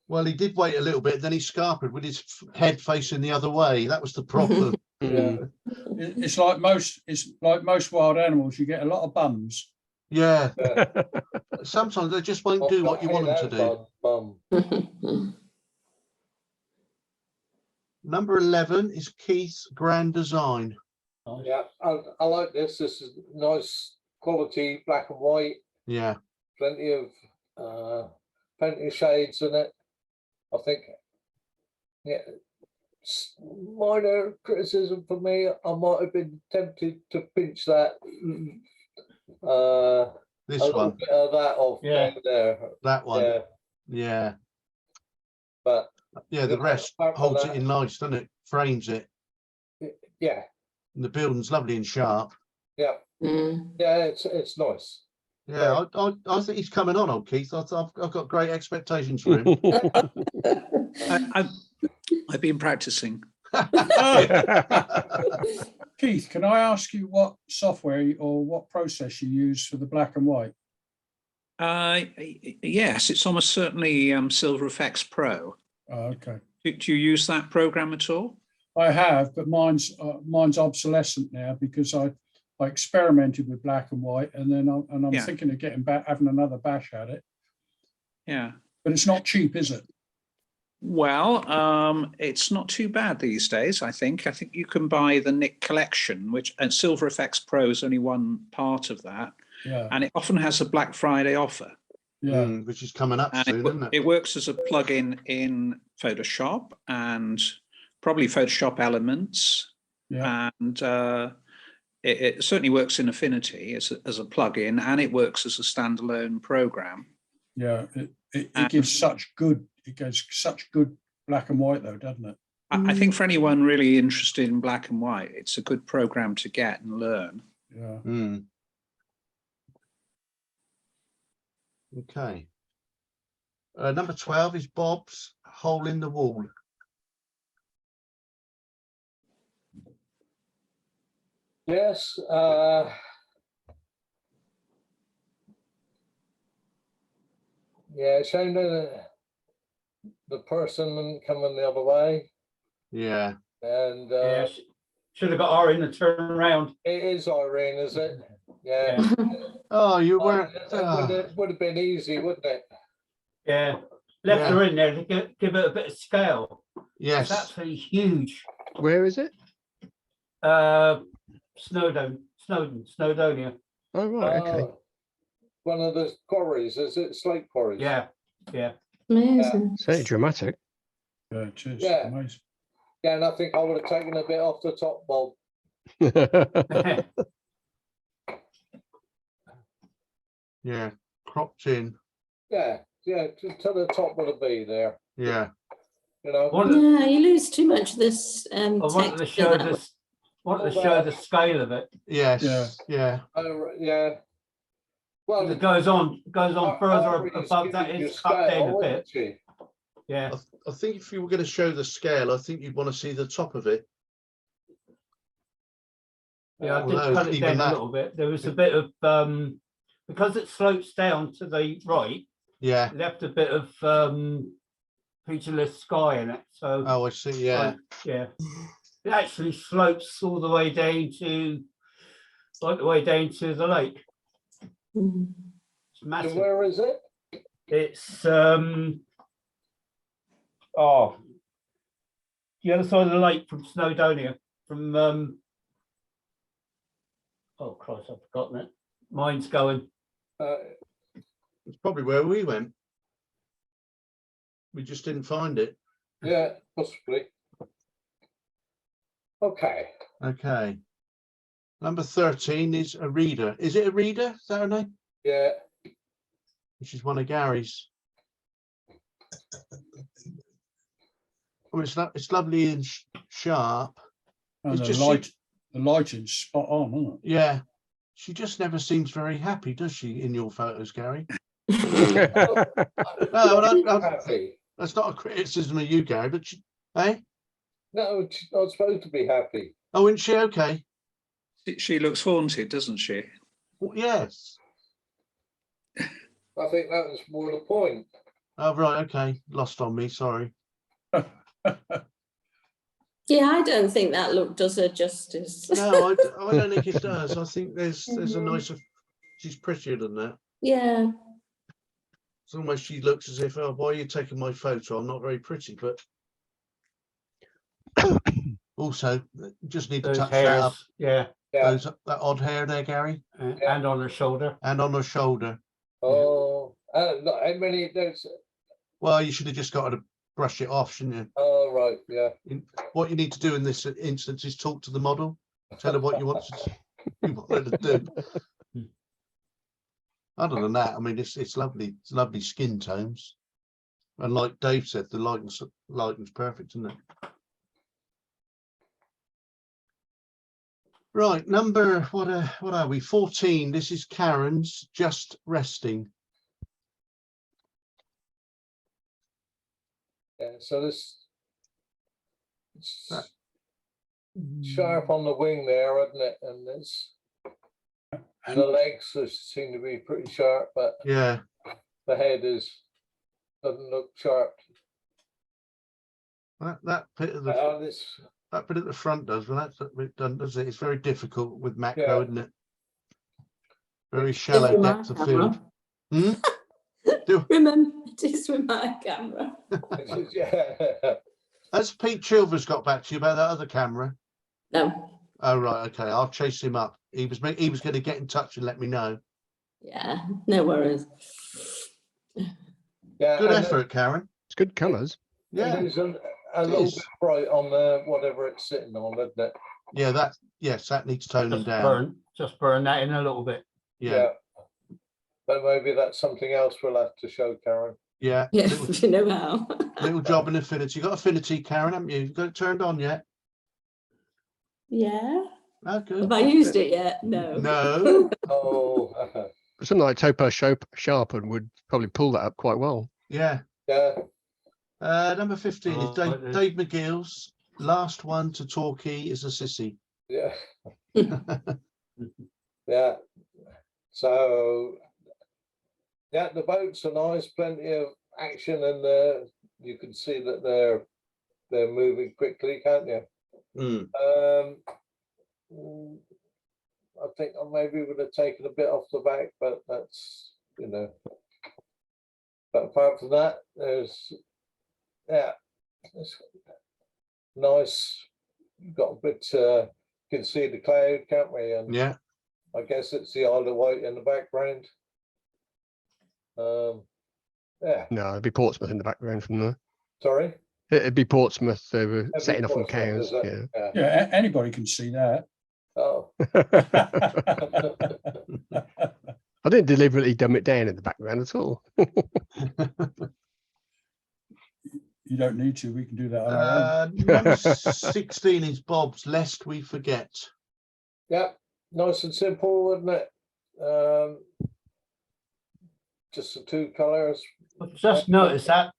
Well, he did wait a little bit, then he scarpered with his head facing the other way. That was the problem. yeah. It's like most wild animals. You get a lot of bums. Yeah. Sometimes they just won't do what you want them to do. Bum. Number 11 is Keith's Grand Design. Yeah, I like this. This is nice quality, black and white. Yeah. Plenty of shades in it. I think, yeah, minor criticism for me. I might have been tempted to pinch that. This a little one. bit of that off there. That one. Yeah, Yeah. but Yeah, the rest apart from holds that- it in nice, doesn't it? Frames it. yeah, And the building's lovely and sharp. yeah, Mm. yeah. It's nice. Yeah, I think he's coming on, old Keith. I've got great expectations for him. I've been practicing. Keith, can I ask you what software or what process you use for the black and white? Yes, it's almost certainly Silver Effects Pro. Oh, okay. Do you use that program at all? I have, but mine's obsolescent now because I experimented with black and white, and then I'm Yeah. thinking of getting back, having another bash at it. Yeah. But it's not cheap, is it? Well, it's not too bad these days, I think. I think you can buy the Nick collection, and Silver Effects Pro is only one part of that. Yeah. And it often has a Black Friday offer. Yeah. Which is coming up And soon, isn't it? it works as a plugin in Photoshop and probably Photoshop Elements. Yeah. And it certainly works in Affinity as a plugin, and it works as a standalone program. Yeah. It gives such good black and white though, doesn't it? I think for anyone really interested in black and white, it's a good program to get and learn. Yeah. Okay. Number 12 is Bob's Hole in the Wall. Yes. Yeah, shame that the person coming the other way, Yeah. and Yeah, should have got Irene to turn around. it is Irene, is it? Yeah. Oh, you weren't. It would have been easy, wouldn't it? Yeah, left Yeah. her in there to give it a bit of scale. It's Yes. absolutely huge. Where is it? Snowdonia. Oh, right. Okay. One of the quarries, is it? Slate quarries. Yeah, yeah. Amazing. Certainly dramatic. Yeah, it is. Yeah. Amazing. Yeah, and I think I would have taken a bit off the top, Bob. Yeah. Cropped in. Yeah, to the top of the B there. Yeah. You know. Yeah, you lose too much of this I wanted to text show in that this. Wanted to show the scale of it. Yes. Yeah. Yeah. Yeah. Well, It goes on further Irene's above that. giving you It's cut scale, down a wasn't bit. she? Yeah. I think if you were going to show the scale, I think you'd want to see the top of it. Yeah, I did Although cut it even down that- a little bit. There was a bit of because it slopes down to the right, Yeah. it left a bit of featureless sky in it. So Oh, I see. Yeah. yeah. It actually slopes all the way down to right the way down to the lake. Mhm. It's So massive. where is it? It's oh, the other side of the lake from Snowdonia. From oh Christ, I've forgotten it. Mine's going. It's probably where we went. We just didn't find it. Yeah, possibly. Okay. Okay. Number 13 is a reader. Is it a reader? Is that her name? Yeah. Which is one of Gary's. Oh, it's lovely and sharp. And It's the just light, the lighting's spot on, isn't it? Yeah. She just never seems very happy, does she, in your photos, Gary? Oh, No, happy. that's not a criticism of you, Gary, but eh? No, she's not supposed to be happy. Oh, isn't she okay? She looks haunted, doesn't she? Well, yes. I think that was more the point. Oh, right, okay. Lost on me, sorry. Yeah, I don't think that look does her justice. No, I don't think it does. I think there's a nicer, she's prettier than that. Yeah. It's almost, she looks as if, oh, why are you taking my photo? I'm not very pretty, but also just need to Those touch that up. hairs, yeah, Yeah. That odd hair there, Gary, and on her shoulder. and on her shoulder. Oh, look, how many there's. Well, you should have just got her to brush it off, shouldn't you? Oh, right. Yeah. What you need to do in this instance is talk to the model, tell her what you want her to do. Other than that, I mean, it's lovely. It's lovely skin tones, and like Dave said, the lighting's perfect, isn't it? Right, number what are we? 14. This is Karen's Just Resting. Yeah. So this. It's sharp on the wing there, isn't it? And there's the legs seem to be pretty sharp, but Yeah, the head doesn't look sharp. that bit of the that bit at the front does, well, that's a bit done, does it? It's very difficult with macro, Yeah. isn't it? Very shallow depth of field. Remember, it is with my camera. Yeah. Has Pete Chilvers got back to you about that other camera? No. Oh right, okay. I'll chase him up. He was going to get in touch and let me know. Yeah, no worries. Yeah. Good effort, Karen. It's good colours. Yeah, It is a little bit bright on whatever it's sitting on, isn't it? yeah. That needs toning down. Just burn that in a little bit. Yeah, But maybe that's something else we'll have to show Karen. yeah. Yeah, you know how. Little job in Affinity. You got Affinity, Karen, haven't you? You got it turned on yet? Yeah. Oh, good. Have I used it yet? No. No. Oh, Something like Topaz Sharpen would probably pull that up quite well. Yeah. yeah. Number 15 is Oh, Dave McGill's Last One to Torquay is a Sissy. Yeah. Yeah. So, yeah, the boats are nice, plenty of action, and you can see that they're moving quickly, can't you? I think I maybe would have taken a bit off the back, but that's, you know. But apart from that, it's nice. You've got a bit. You can see the cloud, can't we? And Yeah. I guess it's the Isle of Wight in the background. Yeah. No, it'd be Portsmouth in the background from there. Sorry. It'd be Portsmouth. They were That'd be setting off on Portsmouth, cows. is it? Yeah. Yeah, anybody can see that. Oh. I didn't deliberately dumb it down in the background at all. You don't need to. We can do that on our own. Number 16 is Bob's Lest We Forget. Yeah. Nice and simple, isn't it? Just the two colours. I've just noticed that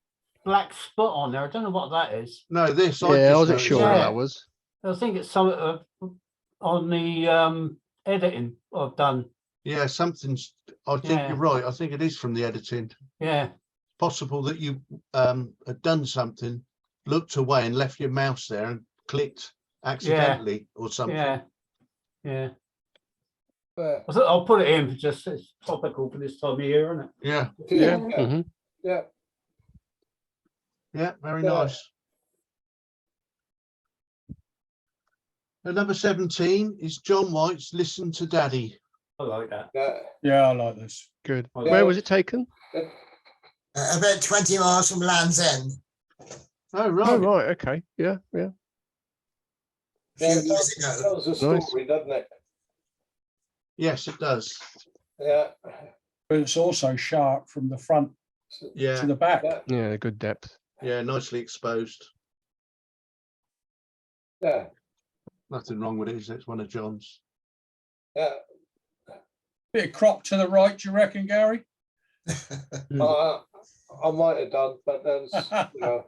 black spot on there. I don't know what that is. No, this. Yeah, I just wasn't noticed sure what that. that was. I think it's something on the editing I've done. Yeah, something's. I think Yeah. you're right. I think it is from the editing. Yeah. Possible that you had done something, looked away and left your mouse there and clicked accidentally or something. Yeah. Yeah. Yeah. I thought I'll put it in for just it's topical for this time of year, isn't it? Yeah, Yeah. Mhm. Yeah. yeah, very Yeah. nice. And number 17 is John White's Listen to Daddy. I like that. Yeah. Yeah, I like this. Good. Yeah. Where was it taken? About 20 miles from Land's End. Oh, right. Oh, right. Okay. Yeah. Yeah. A few Yeah, years ago. tells a story, doesn't it? Yes, it does. Yeah. But it's also sharp from the front to Yeah, the back. Yeah. Yeah. Good depth. yeah, nicely exposed. Yeah. Nothing wrong with it, is it? It's one of John's. Yeah. Bit of crop to the right, do you reckon, Gary? I might have done, but that's, you know,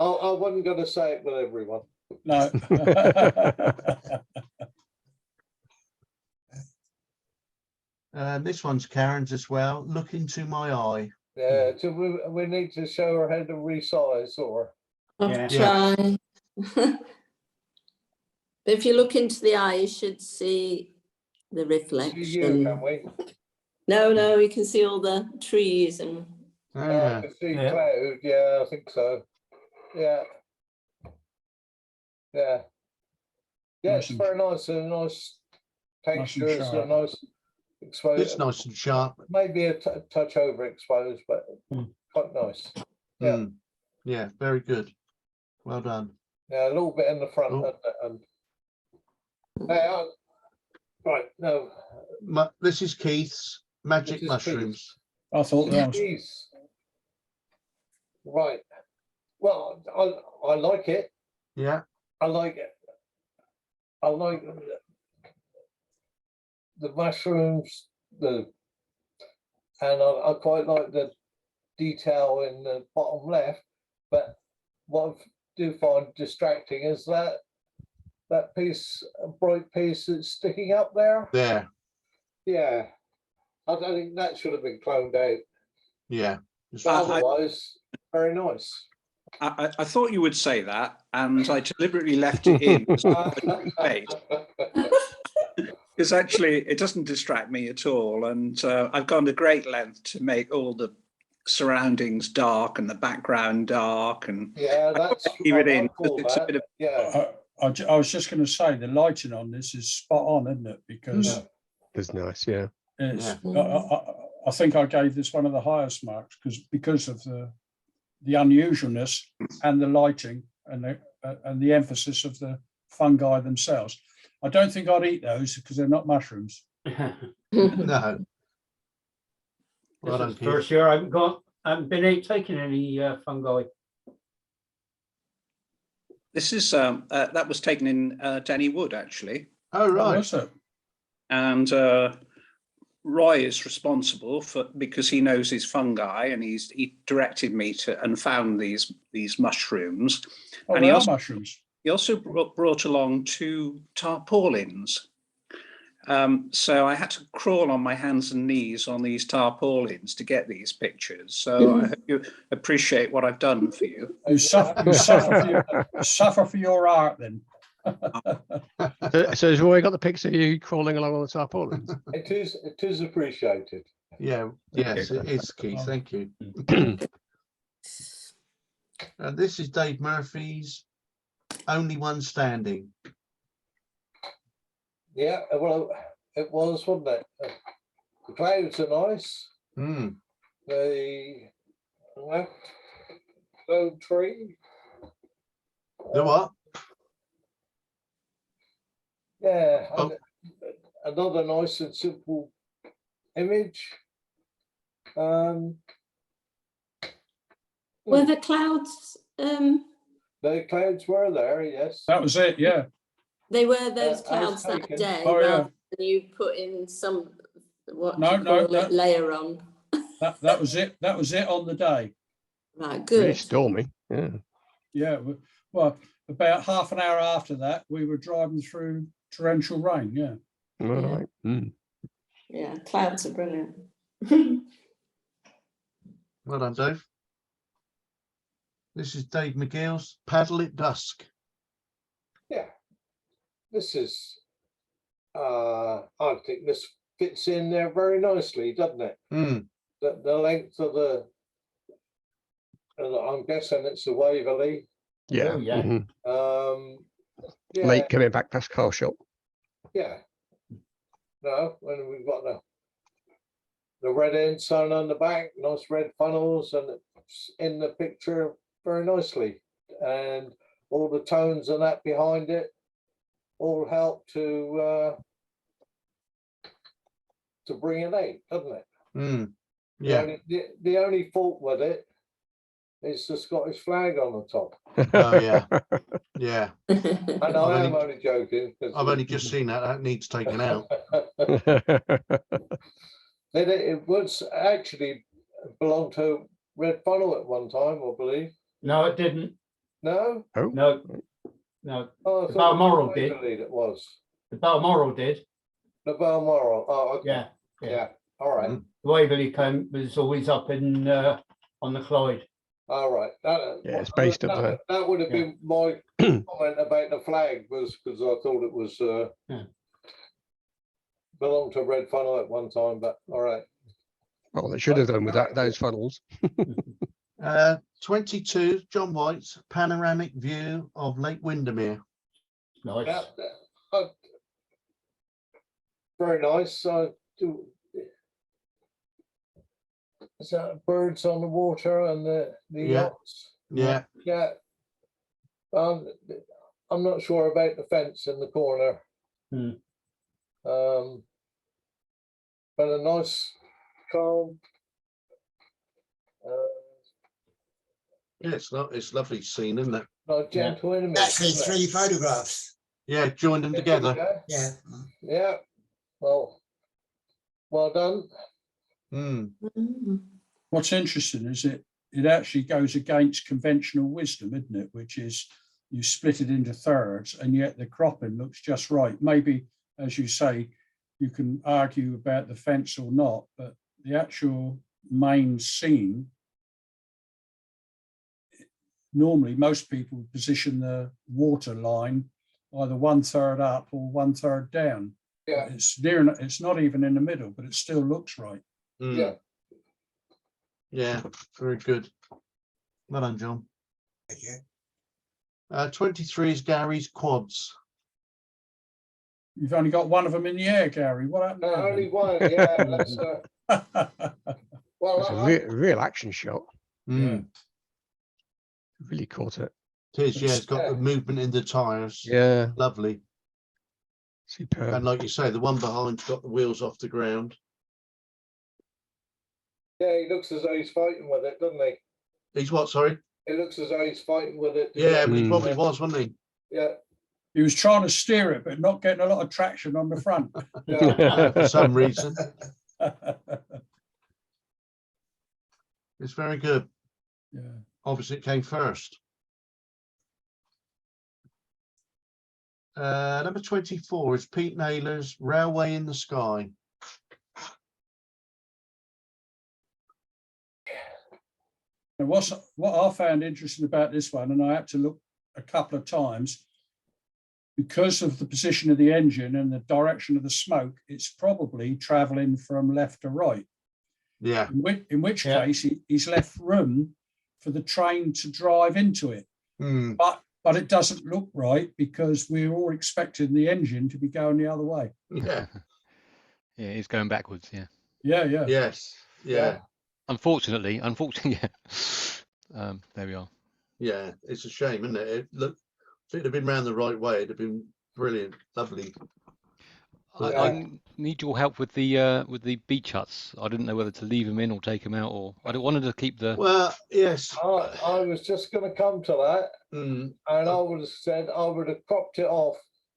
I wasn't going to say it with everyone. No. This one's Karen's as well. Look into my eye. Yeah, so we need to show her how to resize, or I'll Yeah. try. But if you look into the eye, you should see the see you, reflection. can we? No, you can see all the trees and I Yeah, can see Yeah. cloud. Yeah, I think so. Yeah. Yeah. Yeah, Nice it's and- very nice and nice and textures, sharp. and nice exposed. it's nice and sharp. Maybe a touch overexposed, but Mm. quite nice. Yeah. Mm. Yeah, very good. Well done. Yeah, a little bit in the front Oh. and yeah, right. No, This is Keith's Magic This is Mushrooms. I thought that was jeez. Right. Well, I like it. Yeah, I like it. I like the mushrooms, and I quite like the detail in the bottom left. But what I do find distracting is that piece, a bright piece that's sticking up there. there. Yeah, I don't think that should have been cloned out. Yeah. But otherwise, very nice. I thought you would say that, and I deliberately left it in because actually it doesn't distract me at all. And I've gone to great length to make all the surroundings dark and the background dark, and Yeah, that's leave it I in. like all It's a that. bit of, Yeah, I was just going to say the lighting on this is spot on, isn't it? Because It's nice. Yeah. it's, Yeah. I think I gave this one of the highest marks because of the unusualness and the lighting and the emphasis of the fungi themselves. I don't think I'd eat those because they're not mushrooms. No. Well done, This is Keith. first year I haven't been taking any fungi. this is that was taken in Denny Wood actually, Oh, Oh, right. was it? and Roy is responsible because he knows his fungi, and he directed me to and found these mushrooms. Oh, And they he are also- mushrooms. He also brought along 2 tarpaulins. So I had to crawl on my hands and knees on these tarpaulins to get these pictures. So I hope you appreciate what I've done for you. You suffer for your art then. So has Roy got the picture of you crawling along on the tarpaulins? it is appreciated. Yeah, yes, it is, Keith. Thank you. This is Dave Murphy's Only One Standing. Yeah, well, it was, wasn't it? The clouds are nice. Mm. The left cloud tree. The what? Yeah, Oh. another nice and simple image. were the clouds, The clouds were there, yes. That was it, yeah. they were those I clouds was that taken. day, Oh, yeah. rather than you put in some, what No, do you call no, it, layer on. That was it. That was it on the day. Right, Really good. stormy. Yeah. Yeah. Well, about half an hour after that, we were driving through torrential rain. Yeah. All right. Mm. Yeah, clouds are brilliant. Well done, Dave. This is Dave McGill's Paddle at Dusk. Yeah, this is, I think this fits in there very nicely, doesn't it? The length of the, and I'm guessing it's a Waverley. Yeah. Oh, yeah. Yeah, Late coming back past car shop. yeah. No, when we've got the red ensign on the back, nice red funnels, and it's in the picture very nicely, and all the tones and that behind it all help to bring it out, doesn't it? Yeah. The only fault with it is the Scottish flag on the top. Oh yeah. Yeah. And I've I am only- only joking. I've only just seen that. That needs taken out. It was actually belonged to Red Funnel at one time, I believe. No, it didn't. No? No, no. Oh, I The thought it was Balmoral did. Waverley that was. The Balmoral did. The Balmoral. Oh, okay. Yeah. Yeah. All right. Mhm. Waverley was always up in on the Clyde. All right. Yeah, it's based up there. That would have Yeah. been my comment about the flag, was because I thought it was Yeah. belonged to Red Funnel at one time, but all right. Well, they should have done with those funnels. 22, John White's panoramic view of Lake Windermere. Nice. Yeah, very nice. Is that birds on the water and the Yeah. yachts? Yeah. Yeah. I'm not sure about the fence in the corner. Hmm. But a nice, calm. Yeah, it's lovely scene, isn't it? Not gentle enemy. Actually, 3 photographs. Yeah, joined them together. Yeah. Yeah. Well done. What's interesting is it actually goes against conventional wisdom, isn't it? Which is you split it into thirds, and yet the cropping looks just right. Maybe, as you say, you can argue about the fence or not, but the actual main scene, normally most people position the water line either 1/3 up or 1/3 down. Yeah. It's not even in the middle, but it still looks right. Yeah. Yeah, very good. Well done, John. Thank you. 23 is Gary's quads. You've only got one of them in the air, Gary. What happened? No, there? only one. Yeah. That's, well, It's a real action shot. Yeah. Really caught it. It is, yeah, it's got the movement in the tyres. Yeah, Lovely. superb. And like you say, the one behind's got the wheels off the ground. yeah, he looks as though he's fighting with it, doesn't he? He's what, sorry? It looks as though he's fighting with it. Yeah, but he Mm. probably was, wasn't he? Yeah. He was trying to steer it, but not getting a lot of traction on the front. Yeah. For some reason. It's very good. Yeah. Obviously, it came first. Number 24 is Pete Naylor's Railway in the Sky. And what I found interesting about this one, and I had to look a couple of times, because of the position of the engine and the direction of the smoke, it's probably traveling from left to right. Yeah. In which Yeah. case, he's left room for the train to drive into it. Mm. But it doesn't look right because we're all expecting the engine to be going the other way. Yeah. Yeah, it's going backwards. Yeah. Yeah, yeah. Yes. Yeah. Unfortunately, yeah. There we are. Yeah. It's a shame, isn't it? Look, if it had been round the right way, it'd have been brilliant, lovely. I need your help with the beach huts. I didn't know whether to leave them in or take them out, or I wanted to keep the. Well, yes. I was just going to come to that, Mm. and I would have said I would have cropped it off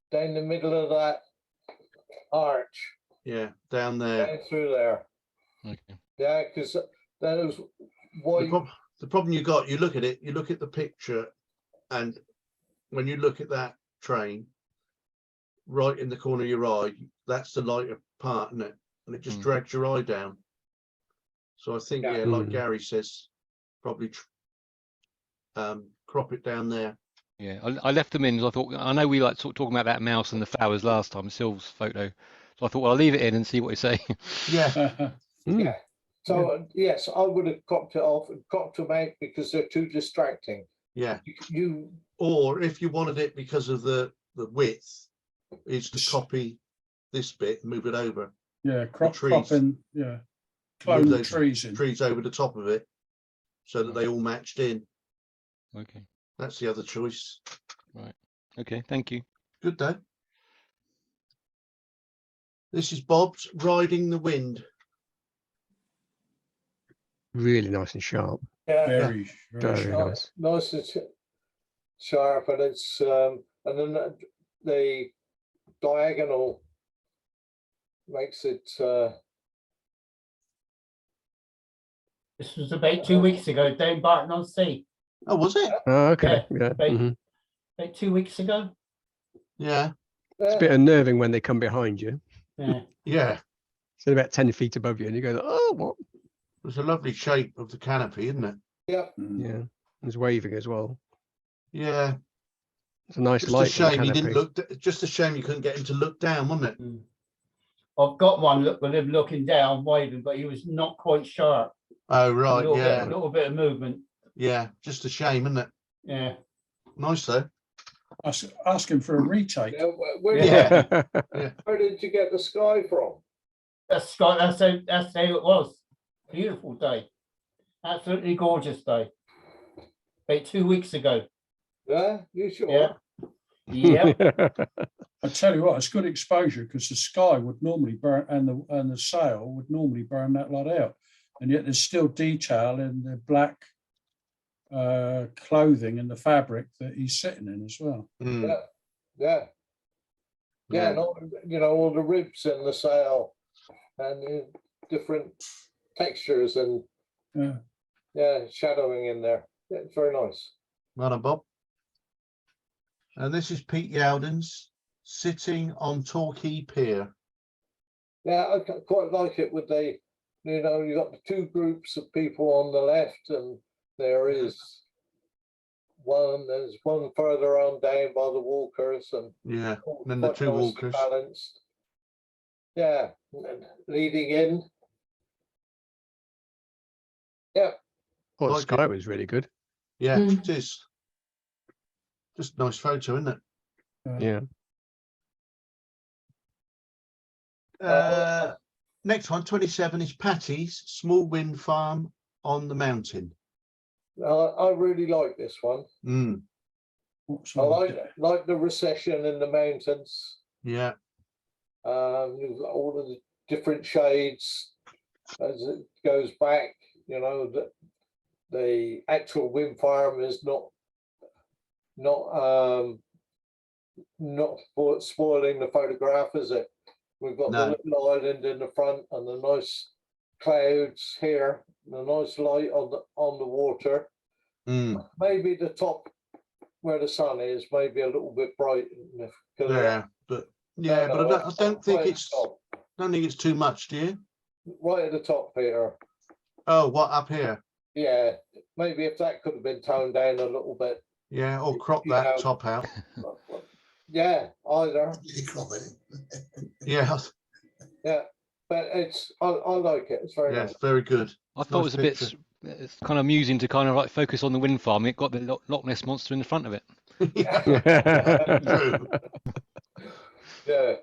down the middle of that arch, Yeah, down there. down through there. Okay. Yeah, because that is why. The problem you got, you look at it, you look at the picture, and when you look at that train, right in the corner of your eye, that's the lighter part, isn't it? And it just drags your eye down. So I think, yeah, like Gary says, probably crop it down there. Yeah, I left them in. I thought I know we like talking about that mouse and the flowers last time, Sylv's photo. So I thought, well, I'll leave it in and see what you say. Yeah. Yeah. So yes, I would have cropped it off and cropped them out because they're too distracting. Yeah. You Or if you wanted it because of the width, is to copy this bit, move it over. Yeah, crop trees. in, yeah. Move Clone the those trees in. trees over the top of it so that they all matched in. Okay. That's the other choice. Right. Okay. Thank you. Good though. This is Bob's Riding the Wind. Really nice and sharp. yeah, Very Very sharp. nice. nice and sharp, and it's and then the diagonal makes it This was about 2 weeks ago down Barton on Sea. Oh, was it? Oh, okay. Yeah. About, Mhm. about 2 weeks ago. Yeah. It's a bit unnerving when they come behind you. Yeah. Yeah. So about 10 feet above you, and you go, oh, what? It's a lovely shape of the canopy, isn't it? yeah. Yeah. It's waving as well. Yeah. It's a nice Just a light. on the shame he didn't canopy. look. Just a shame you couldn't get him to look down, wasn't it? I've got one look with him looking down, waving, but he was not quite sharp. Oh right, A little bit of movement. yeah. Just a shame, isn't it? Yeah. Nice though. Ask him for a retake. Yeah, where, Yeah. where did you get the sky from? That's how it was. Beautiful day. Absolutely gorgeous day. About 2 weeks ago. Yeah, you sure? Yeah. Yeah. I tell you what, it's good exposure because the sky would normally burn and the sail would normally burn that lot out, and yet there's still detail in the black clothing and the fabric that he's sitting in as well. Mm. Yeah. And all, all the ribs in the sail and different textures and shadowing in there. Yeah, it's very nice. Well done, Bob. And this is Pete Yowden's Sitting on Torquay Pier. Yeah, I quite like it with the, you got the two groups of people on the left, and there's one further on down by the walkers, and yeah, and then the two walkers balanced. Yeah, and leading in. Yeah. Well, the sky was really good. Yeah, it is. Just a nice photo, isn't it? Yeah. Next one, 27, is Patty's Small Wind Farm on the Mountain. I really like this one. Mm. I like the recession in the mountains. Yeah. You've got all of the different shades as it goes back. The actual wind farm is not spoiling the photograph, is it? We've got the little island in the front and the nice clouds here, the nice light on the water. Mm. Maybe the top where the sun is maybe a little bit bright. Yeah, but I don't think it's too much, do you? Right at the top, Peter. Oh, what, up here? Yeah, maybe if that could have been toned down a little bit. Yeah, or crop that top out. Yeah, either. Yeah. Yeah, but I like it. It's very nice. It's very good. I thought it was a bit, it's kind of amusing to kind of like focus on the wind farm. It got the Loch Ness monster in the front of it. Yeah.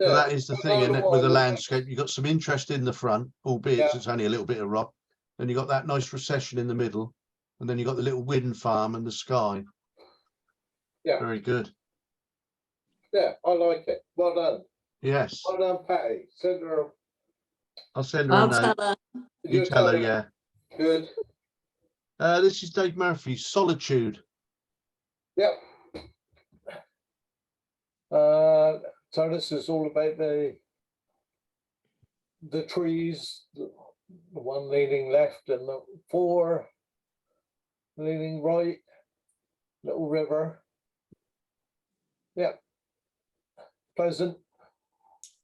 So that is the thing, isn't it? With the landscape, you've got some interest in the front, albeit it's only a little bit of rock. Then you've got that nice recession in the middle, and then you've got the little wind farm and the sky. Yeah. Very good. Yeah, I like it. Well done. Yes. Well done, Patty. Send her. I'll send her a note. Tell her. You tell her, yeah. Good. This is Dave Murphy's Solitude. Yep. So this is all about the trees, the one leaning left and the four leaning right, little river. Yep. Pleasant.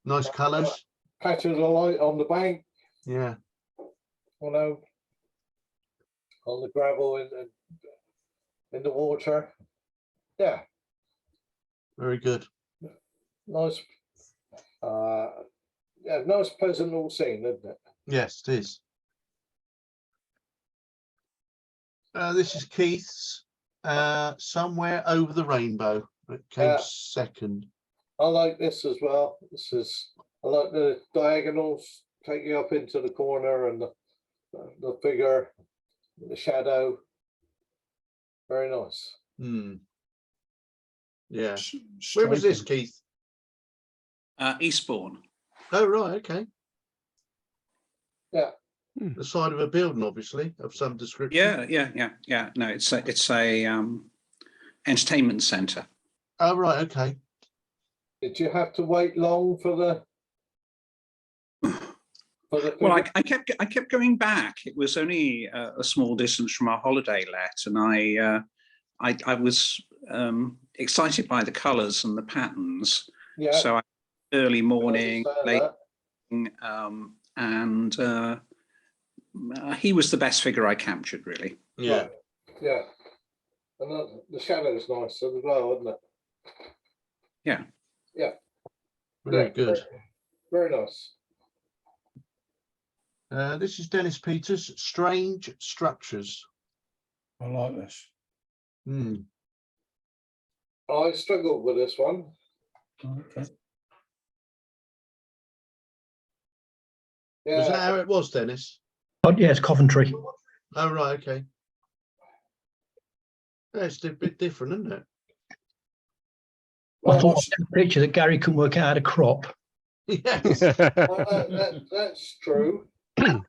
Nice colours. Patches of light on the bank. Yeah. On the gravel in the water. Yeah. Very good. Nice yeah, nice, pleasant little scene, isn't it? Yes, it is. This is Keith's Somewhere Over the Rainbow. It came second. I like this as well. I like the diagonals take you up into the corner and the figure, the shadow. Very nice. Yeah. Where was this, Keith? Eastbourne. Oh, right. Okay. Yeah. The side of a building, obviously, of some description. Yeah. No, it's a entertainment centre. Oh, right. Okay. Did you have to wait long for the? Well, I kept going back. It was only a small distance from our holiday let, and I was excited by the colours and the patterns. Yeah. So early morning, late, that. and he was the best figure I captured, really. Yeah. Right. Yeah. And the shadow is nice as well, isn't it? Yeah. Yeah. Very good. Very nice. This is Dennis Peters, Strange Structures. I like this. I struggled with this one. Okay. Yeah. Is that how it was, Dennis? Oh, yeah, it's Coventry. Oh, right. Okay. Yeah, it's a bit different, isn't it? I thought I sent a picture that Gary couldn't work out how to crop. Yes. That's true. But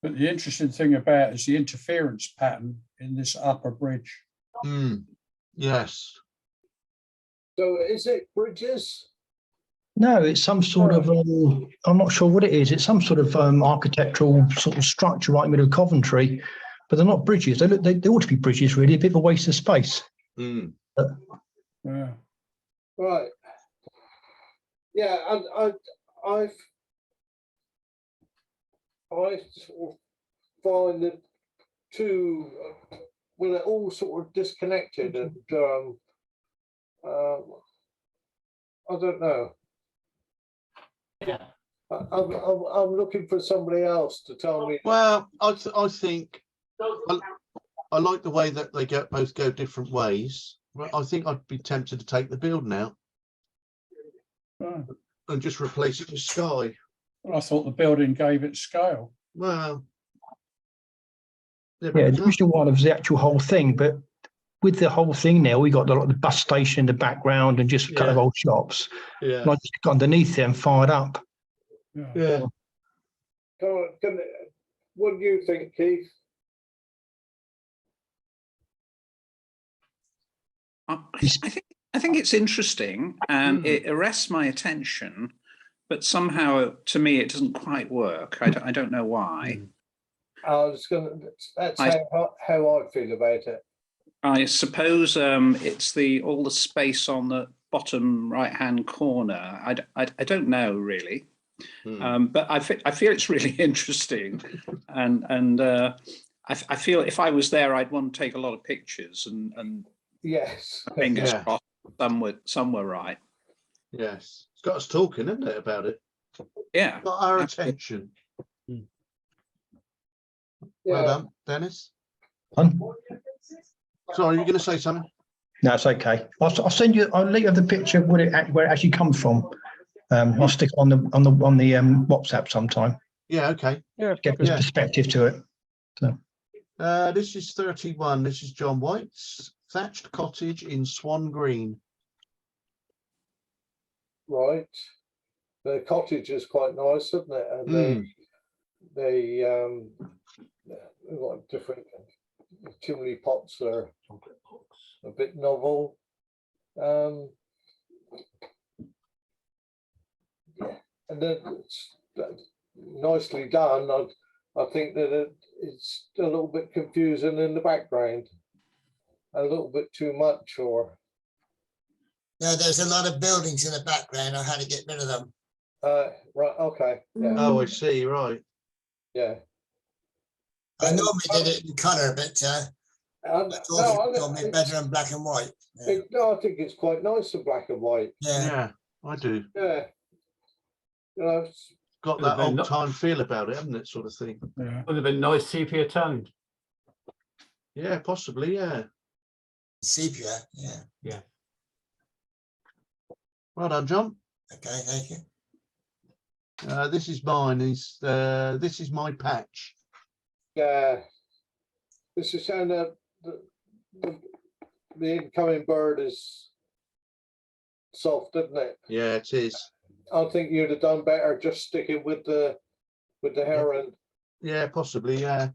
the interesting thing about it is the interference pattern in this upper bridge. Yes. So is it bridges? No, it's some sort of, I'm not sure what it is. It's some sort of architectural sort of structure right in the middle of Coventry, but they're not bridges. They ought to be bridges, really, a bit of a waste of space. Yeah. Right. Yeah, I sort of find the two, well, they're all sort of disconnected, and I don't know. Yeah. I'm looking for somebody else to tell me. Well, I think I like the way that they both go different ways. Well, I think I'd be tempted to take the building out and just replace it with sky. Well, I thought the building gave it scale. Well, yeah, the original one was the actual whole thing, but with the whole thing now, we got the bus station in the background and just a couple of old shops. Yeah. And I just got underneath there and fired up. Yeah. What do you think, Keith? I think it's interesting, and it arrests my attention, but somehow to me it doesn't quite work. I don't know why. That's how I feel about it. I suppose it's all the space on the bottom right hand corner. I don't know really, but I feel it's really interesting, and I feel if I was there, I'd want to take a lot of pictures and yes, fingers crossed some were right. Yes, it's got us talking, isn't it, about it? Yeah, got our attention. Well done, Dennis. Sorry, you're going to say something? No, it's okay. I'll send you. I'll let you have the picture of where it actually comes from. I'll stick it on the WhatsApp sometime. Yeah. Okay. Yeah. Get this perspective to it. So. This is 31. This is John White's Thatched Cottage in Swan Green. Right. The cottage is quite nice, isn't it? And they got different chimney pots are a bit novel. Yeah, and then it's nicely done. I think that it's a little bit confusing in the background, a little bit too much, or. No, there's a lot of buildings in the background. I had to get rid of them. Right. Okay. Yeah. Oh, I see. Right. Yeah. I normally did it in colour, but I thought it told me better in black and white. Yeah. No, I think it's quite nice in black and white. Yeah. Yeah, I do. Yeah. you know, Got Would have that been old not- time feel about it, hasn't it, sort of thing? Yeah. Would have been nice sepia toned. Yeah, possibly. Yeah. Sepia, yeah. Well done, John. Okay, thank you. This is mine. This is my patch. yeah. This is showing that the incoming bird is soft, isn't it? Yeah, it is. I think you'd have done better just sticking with the heron. Yeah, possibly. Yeah.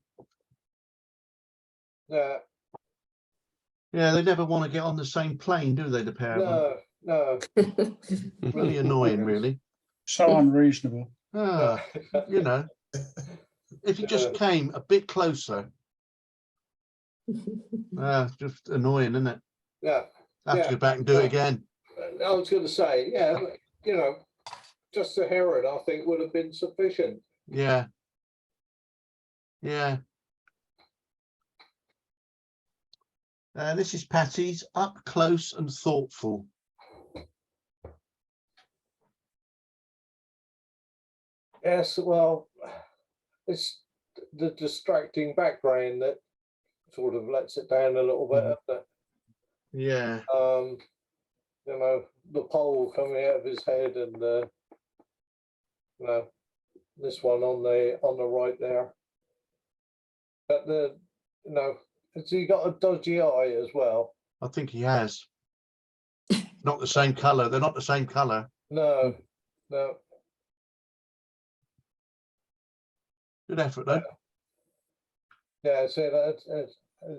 Yeah, Yeah, they never want to get on the same plane, do they? The pair of them. no. Really annoying, really. So unreasonable. Ah, you know, if you just came a bit closer. Just annoying, isn't it? Yeah, I have to go back and do it again. I was going to say, yeah, but, you know, just the heron, I think, would have been sufficient. Yeah. Yeah. This is Patty's up close and thoughtful. Yes, well, it's the distracting background that sort of lets it down a little bit. Isn't it? Yeah. You know, the pole coming out of his head, and you know, this one on the right there. But you know, has he got a dodgy eye as well? I think he has. Not the same colour. They're not the same colour. No. Good effort, though. Yeah, see, it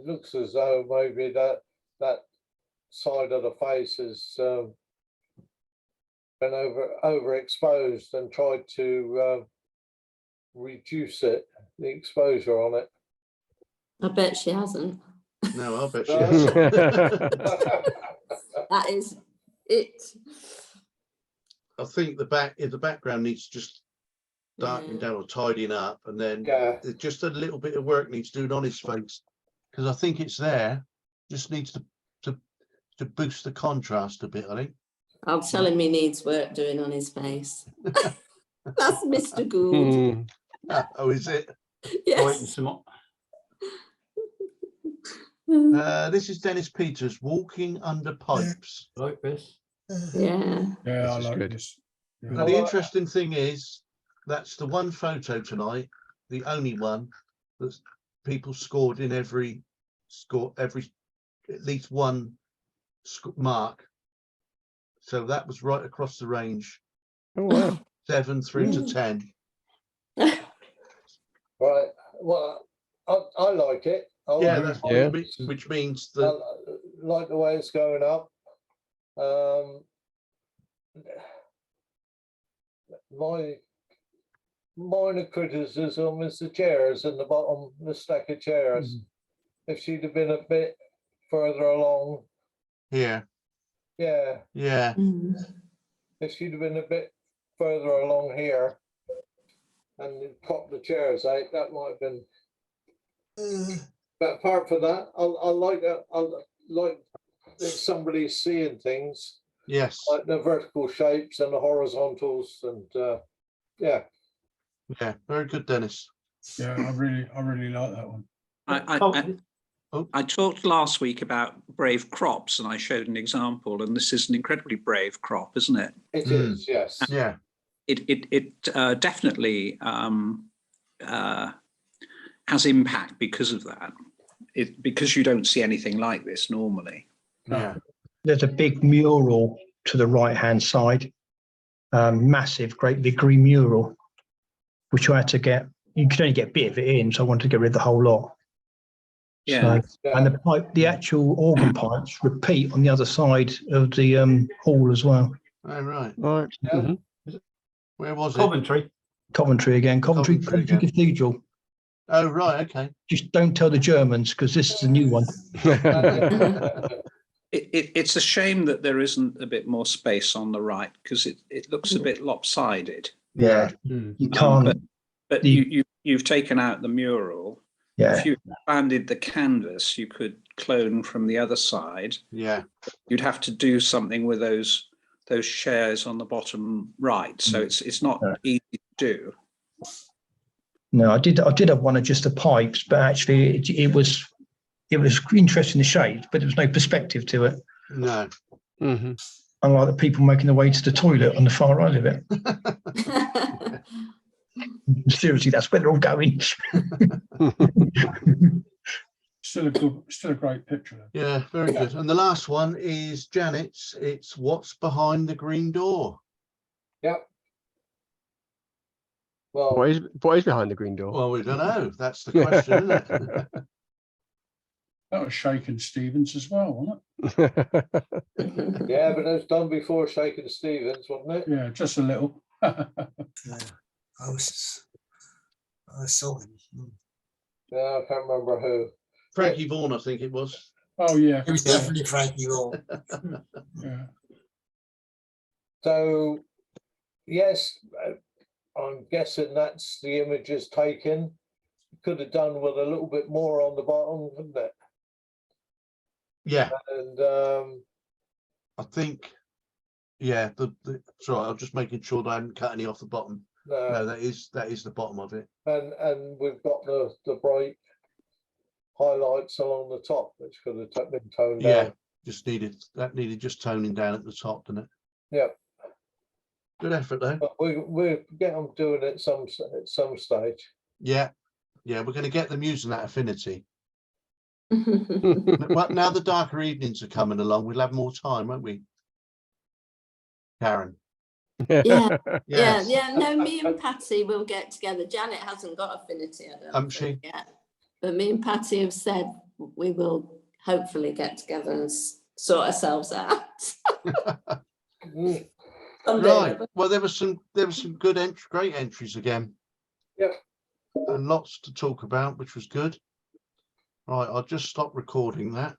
looks as though maybe that side of the face has been overexposed and tried to reduce the exposure on it. I bet she hasn't. No, I bet she No. has. That is it. I think the background needs just darkening down or tidying up, and then Yeah, just a little bit of work needs doing on his face, because I think it's there. Just needs to boost the contrast a bit, I think. I'll tell him he needs work doing on his face. That's Mr. Gould. Oh, is it? Yes. This is Dennis Peters, Walking Under Pipes. Like this. Yeah. Yeah, I This is like good. this. Now, the interesting thing is, that's the one photo tonight, the only one that people scored in at least one mark. So that was right across the range. Oh, wow. 7 through to 10. right. Well, I like it. Yeah, that's Yeah. which means I that like the way it's going up. My minor criticism is the chairs in the bottom, the stack of chairs. If she'd have been a bit further along, here. yeah, Yeah. if she'd have been a bit further along here and popped the chairs out, that might have been. But apart from that, I like that. I like that somebody's seeing things, Yes. like the vertical shapes and the horizontals, and yeah. Yeah. Very good, Dennis. Yeah, I really like that one. I talked last week about brave crops, and I showed an example, and this is an incredibly brave crop, isn't it? It is, yes. Yeah. It definitely has impact because of that. Because you don't see anything like this normally. Yeah. There's a big mural to the right-hand side, massive, great big green mural, which I had to get. You could only get a bit of it in, so I wanted to get rid of the whole lot. Yeah. So, and the actual organ pipes repeat on the other side of the hall as well. Oh, right. Right. Yeah. Where was it? Coventry. Coventry again, Coventry again. Cathedral. Oh, right. Okay. Just don't tell the Germans, because this is the new one. It's a shame that there isn't a bit more space on the right, because it looks a bit lopsided. Yeah, you can't. But you've taken out the mural. Yeah. If you expanded the canvas, you could clone from the other side. Yeah. You'd have to do something with those those shares on the bottom right. So it's not easy to do. No, I did have one of just the pipes, but actually it was interesting, the shapes, but there was no perspective to it. No. Unlike the people making their way to the toilet on the far right of it. Seriously, that's where they're all going. Still a great picture. Yeah, very good. And the last one is Janet's. It's what's behind the green door. Yep. Well, What is behind the green door? Well, we don't know. That's the question, isn't it? That was Shaken Stevens as well, wasn't it? yeah, but that's done before Shaken Stevens, wasn't it? Yeah, just a little. Yeah. I saw him. Yeah, I can't remember who. Frankie Vaughan, I think it was. Oh yeah. It was definitely Frankie Vaughan. Yeah. So, yes, I'm guessing that's the images taken. Could have done with a little bit more on the bottom, couldn't it? Yeah. And I think, yeah, sorry, I'm just making sure that I haven't cut any off the bottom. No, that is the bottom of it. And we've got the bright highlights along the top, which could have been toned down. Yeah, needed just toning down at the top, didn't it? Yeah. Good effort though. But we get them doing it at some stage. Yeah, we're going to get them using that affinity. Well, now the darker evenings are coming along, we'll have more time, won't we, Karen? Yeah. Yes. No, me and Patty will get together. Janet hasn't got affinity, I don't think yet. But me and Patty have said we will hopefully get together and sort ourselves out. Right. Well, there was some good great entries again. Yeah. And lots to talk about, which was good. Right, I'll just stop recording that.